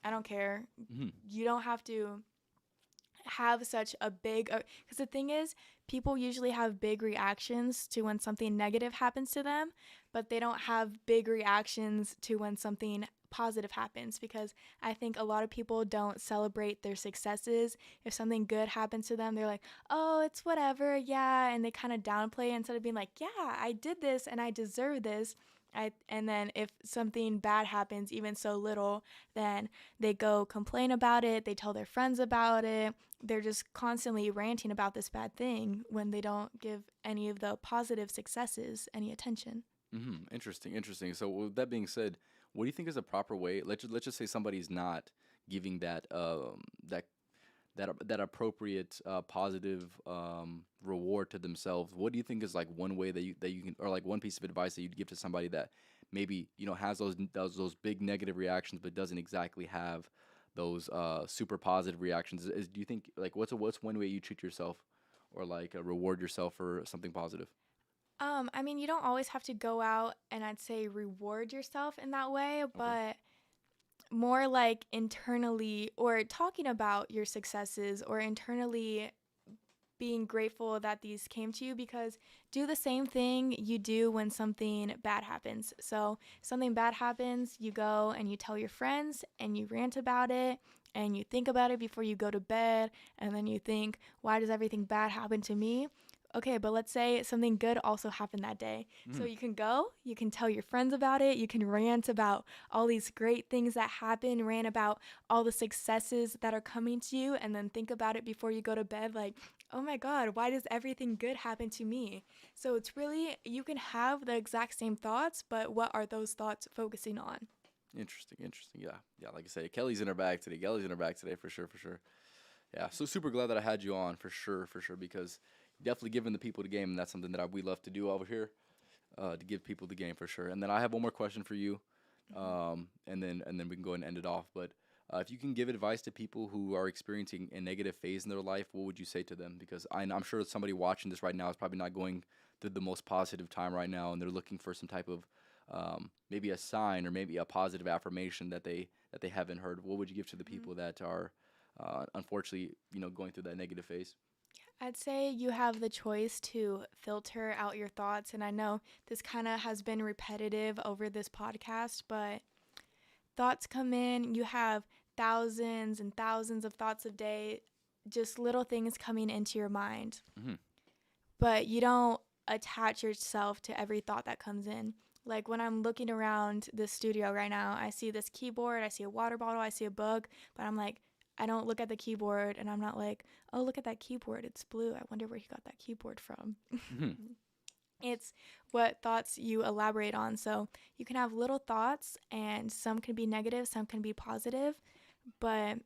I don't care. Hmm. You don't have to have such a big, because the thing is, people usually have big reactions to when something negative happens to them, but they don't have big reactions to when something positive happens, because I think a lot of people don't celebrate their successes. If something good happens to them, they're like, oh, it's whatever, yeah, and they kind of downplay it instead of being like, yeah, I did this and I deserve this. And then if something bad happens, even so little, then they go complain about it, they tell their friends about it. They're just constantly ranting about this bad thing when they don't give any of the positive successes any attention. Interesting, interesting. So with that being said, what do you think is a proper way? Let's just say somebody's not giving that appropriate positive reward to themselves. What do you think is like one way that you can, or like one piece of advice that you'd give to somebody that maybe has those big negative reactions, but doesn't exactly have those super positive reactions. Do you think like what's one way you treat yourself or like reward yourself for something positive? I mean, you don't always have to go out and I'd say reward yourself in that way, Okay. but more like internally or talking about your successes or internally being grateful that these came to you, because do the same thing you do when something bad happens. So, something bad happens, you go and you tell your friends and you rant about it and you think about it before you go to bed, and then you think, why does everything bad happen to me? Okay, but let's say something good also happened that day. So Mhm. you can go, you can tell your friends about it, you can rant about all these great things that happen, rant about all the successes that are coming to you, and then think about it before you go to bed like, oh my God, why does everything good happen to me? So it's really, you can have the exact same thoughts, but what are those thoughts focusing on? Interesting, interesting. Yeah, yeah. Like I say, Kelly's in her bag today. Kelly's in her bag today for sure, for sure. Yeah. So super glad that I had you on for sure, because definitely giving the people the game, and that's something that we love to do over here, to give people the game for sure. And then I have one more question for you, and then we can go ahead and end it off. But if you can give advice to people who are experiencing a negative phase in their life, what would you say to them? Because I'm sure somebody watching this right now is probably not going through the most positive time right now, and they're looking for some type of maybe a sign or maybe a positive affirmation that they haven't heard. What would you give to the Mhm. people that are unfortunately going through that negative phase? I'd say you have the choice to filter out your thoughts. And I know this kind of has been repetitive over this podcast, but thoughts come in. You have thousands and thousands of thoughts a day, just little things coming into your mind. Hmm. But you don't attach yourself to every thought that comes in. Like when I'm looking around the studio right now, I see this keyboard, I see a water bottle, I see a book, but I'm like, I don't look at the keyboard and I'm not like, oh, look at that keyboard. It's blue. I wonder where he got that keyboard from. Hmm. It's what thoughts you elaborate on. So you can have little thoughts, and some can be negative, some can be positive, but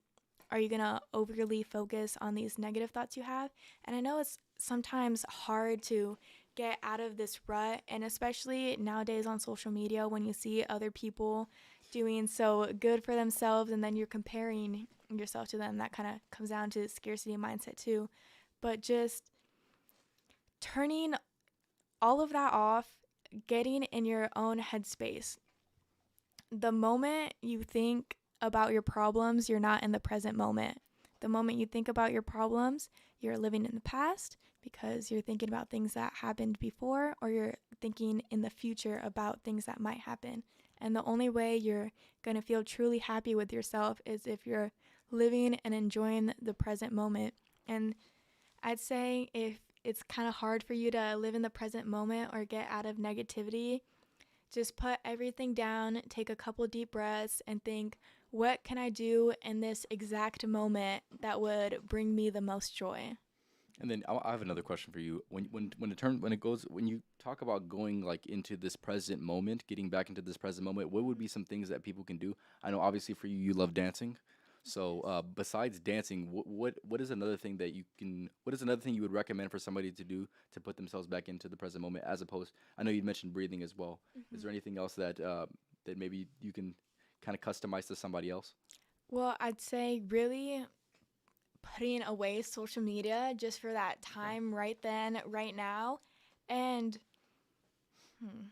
are you going to overly focus on these negative thoughts you have? And I know it's sometimes hard to get out of this rut, and especially nowadays on social media when you see other people doing so good for themselves and then you're comparing yourself to them. That kind of comes down to scarcity mindset too. But just turning all of that off, getting in your own headspace. The moment you think about your problems, you're not in the present moment. The moment you think about your problems, you're living in the past because you're thinking about things that happened before, or you're thinking in the future about things that might happen. And the only way you're going to feel truly happy with yourself is if you're living and enjoying the present moment. And I'd say if it's kind of hard for you to live in the present moment or get out of negativity, just put everything down, take a couple deep breaths, and think, what can I do in this exact moment that would bring me the most joy? And then I have another question for you. When you talk about going like into this present moment, getting back into this present moment, what would be some things that people can do? I know obviously for you, you love dancing. So besides dancing, what is another thing that you can? What is another thing you would recommend for somebody to do to put themselves back into the present moment? As opposed, I know you mentioned breathing as well. Is there Mm-hmm. anything else that maybe you can kind of customize to somebody else? Well, I'd say really putting away social media just for that Okay. time right then, right now, and hmm,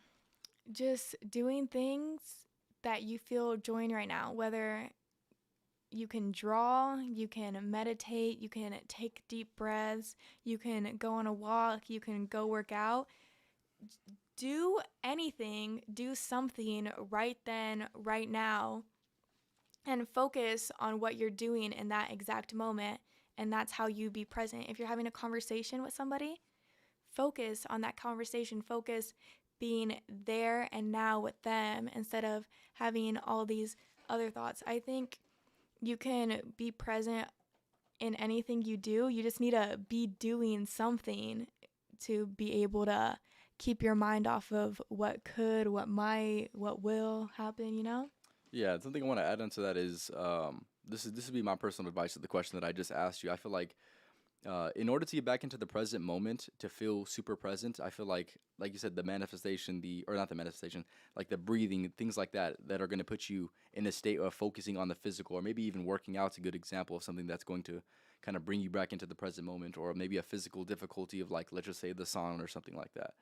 just doing things that you feel joy in right now, whether you can draw, you can meditate, you can take deep breaths, you can go on a walk, you can go work out. Do anything, do something right then, right now, and focus on what you're doing in that exact moment. And that's how you be present. If you're having a conversation with somebody, focus on that conversation, focus being there and now with them instead of having all these other thoughts. I think you can be present in anything you do. You just need to be doing something to be able to keep your mind off of what could, what might, what will happen, you know? Yeah, something I want to add onto that is this would be my personal advice to the question that I just asked you. I feel like In order to get back into the present moment, to feel super present, I feel like you said, the manifestation, or not the manifestation, like the breathing, things like that, that are going to put you in a state of focusing on the physical, or maybe even working out's a good example of something that's going to kind of bring you back into the present moment, or maybe a physical difficulty of, like, let's just say the sauna or something like that,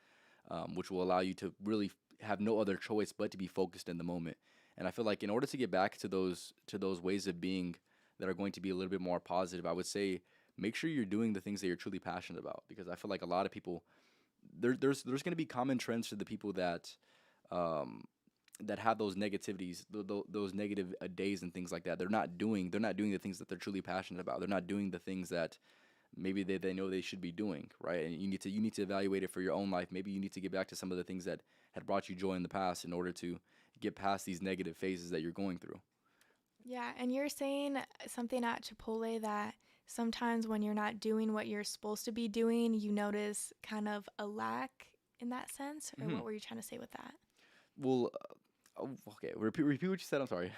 which will allow you to really have no other choice but to be focused in the moment. And I feel like in order to get back to those ways of being that are going to be a little bit more positive, I would say make sure you're doing the things that you're truly passionate about, because I feel like a lot of people, there's going to be common trends to the people um, that have those negativities, those negative days and things like that. They're not doing the things that they're truly passionate about. They're not doing the things that maybe they know they should be doing, right? And you need to evaluate it for your own life. Maybe you need to get back to some of the things that had brought you joy in the past in order to get past these negative phases that you're going through. Yeah, and you're saying something at Chipotle that sometimes when you're not doing what you're supposed to be doing, you notice kind of a lack in that sense, or Hmm. what were you trying to say with that? Well, okay. Repeat what you said. I'm sorry.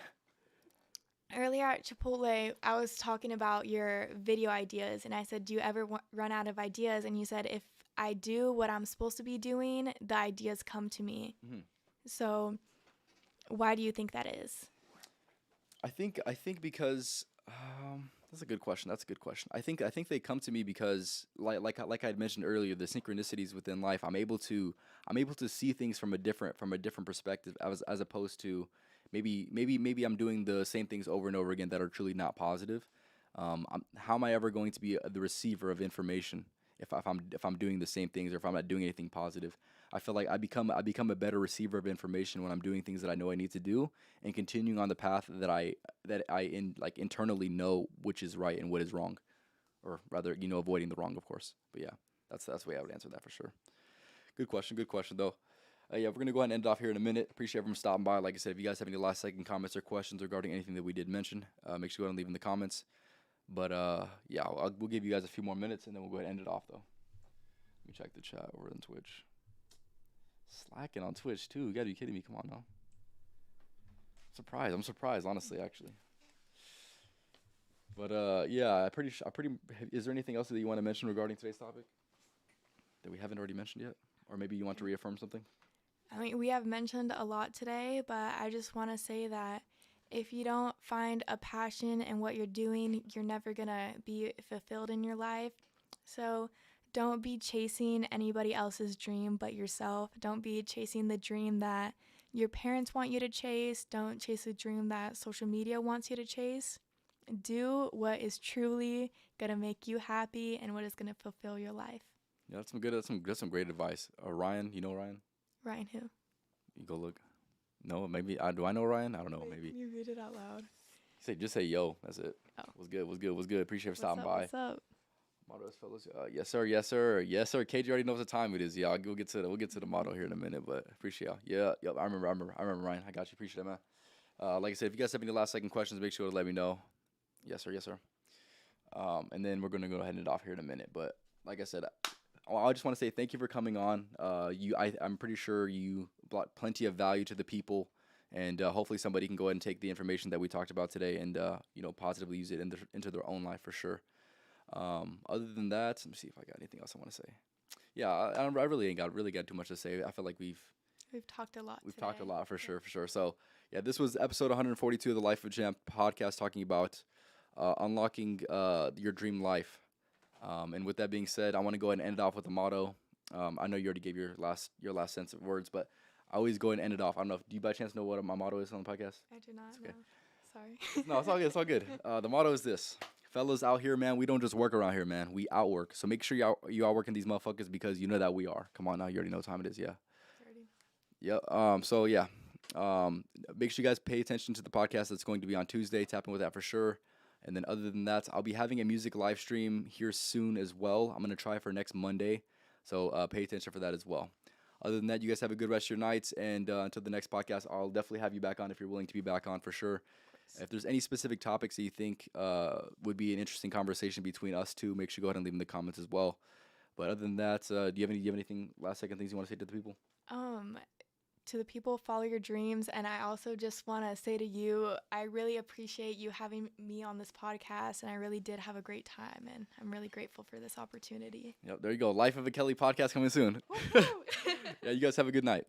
Earlier at Chipotle, I was talking about your video ideas, and I said, "Do you ever run out of ideas?" And you said, "If I do what I'm supposed to be doing, the ideas come to me." Hmm. So, why do you think that is? I think because that's a good question. That's a good question. I think they come to me because like I had mentioned earlier, the synchronicities within life. I'm able to see things from a different perspective, as opposed to maybe I'm doing the same things over and over again that are truly not positive. How am I ever going to be the receiver of information if I'm doing the same things, or if I'm not doing anything positive? I feel like I become a better receiver of information when I'm doing things that I know I need to do, and continuing on the path that I internally know which is right and what is wrong, or rather, avoiding the wrong, of course. But yeah, that's the way I would answer that for sure. Good question though. Yeah, we're gonna go ahead and end it off here in a minute. Appreciate everyone stopping by. Like I said, if you guys have any last second comments or questions regarding anything that we did mention, make sure to go ahead and leave in the comments. But yeah, we'll give you guys a few more minutes, and then we'll go ahead and end it off though. Let me check the chat over on Twitch. Slacking on Twitch too. You gotta be kidding me. Come on now. I'm surprised, honestly, actually. But yeah, Is there anything else that you want to mention regarding today's topic that we haven't already mentioned yet, or maybe you want to reaffirm something? I mean, we have mentioned a lot today, but I just want to say that if you don't find a passion in what you're doing, you're never going to be fulfilled in your life. So don't be chasing anybody else's dream but yourself. Don't be chasing the dream that your parents want you to chase. Don't chase a dream that social media wants you to chase. Do what is truly going to make you happy and what is going to fulfill your life. Yeah, that's some great advice. Ryan, you know Ryan? Ryan, who? You go look. No, maybe do I know Ryan? I don't know. Maybe. You read it out loud. Just say yo. That's it. Oh. Was good. Appreciate you What's stopping up? by. What's up? Mottos, fellas. Yes sir. Yes sir. Yes sir. KJ already knows what time it is. Yeah, we'll get to the motto here in a minute. But appreciate y'all. Yeah. Yep. I remember Ryan. I got you. Appreciate it, man. Like I said, if you guys have any last second questions, make sure to let me know. Yes sir. Yes sir. And then we're gonna go ahead and end it off here in a minute. But like I said, I just want to say thank you for coming on. I'm pretty sure you brought plenty of value to the people, and hopefully somebody can go ahead and take the information that we talked about today and positively use it into their own life for sure. Other than that, let me see if I got anything else I want to say. Yeah, I really ain't got too much to say. I feel like we've talked a lot. talked a lot for sure. So yeah, this was episode 142 of the Life of Champ podcast, talking about unlocking your dream life. And with that being said, I want to go ahead and end it off with a motto. I know you already gave your last sense of words, but I always go ahead and end it off. I don't know. Do you by chance know what my motto is on the podcast? I do not okay. know. Sorry. No, it's all good. It's all good. The motto is this: fellas out here, man, we don't just work around here, man. We outwork. So make sure you outworking these motherfuckers, because you know that we are. Come on now, you already know what time it is. Yeah. Yep. So yeah. Make sure you guys pay attention to the podcast that's going to be on Tuesday. Tapping with that for sure. And then other than that, I'll be having a music live stream here soon as well. I'm going to try for next Monday. So pay attention for that as well. Other than that, you guys have a good rest of your nights. And until the next podcast, I'll definitely have you back on if you're willing to be back on for sure. If there's any specific topics that you think would be an interesting conversation between us two, make sure you go ahead and leave them in the comments as well. But other than that, do you have anything last second things you want to say to the people? to the people, follow your dreams. And I also just want to say to you, I really appreciate you having me on this podcast. And I really did have a great time. And I'm really grateful for this opportunity. Yep, there you go. Life of a Kelly podcast coming soon. Yeah, you guys have a good night.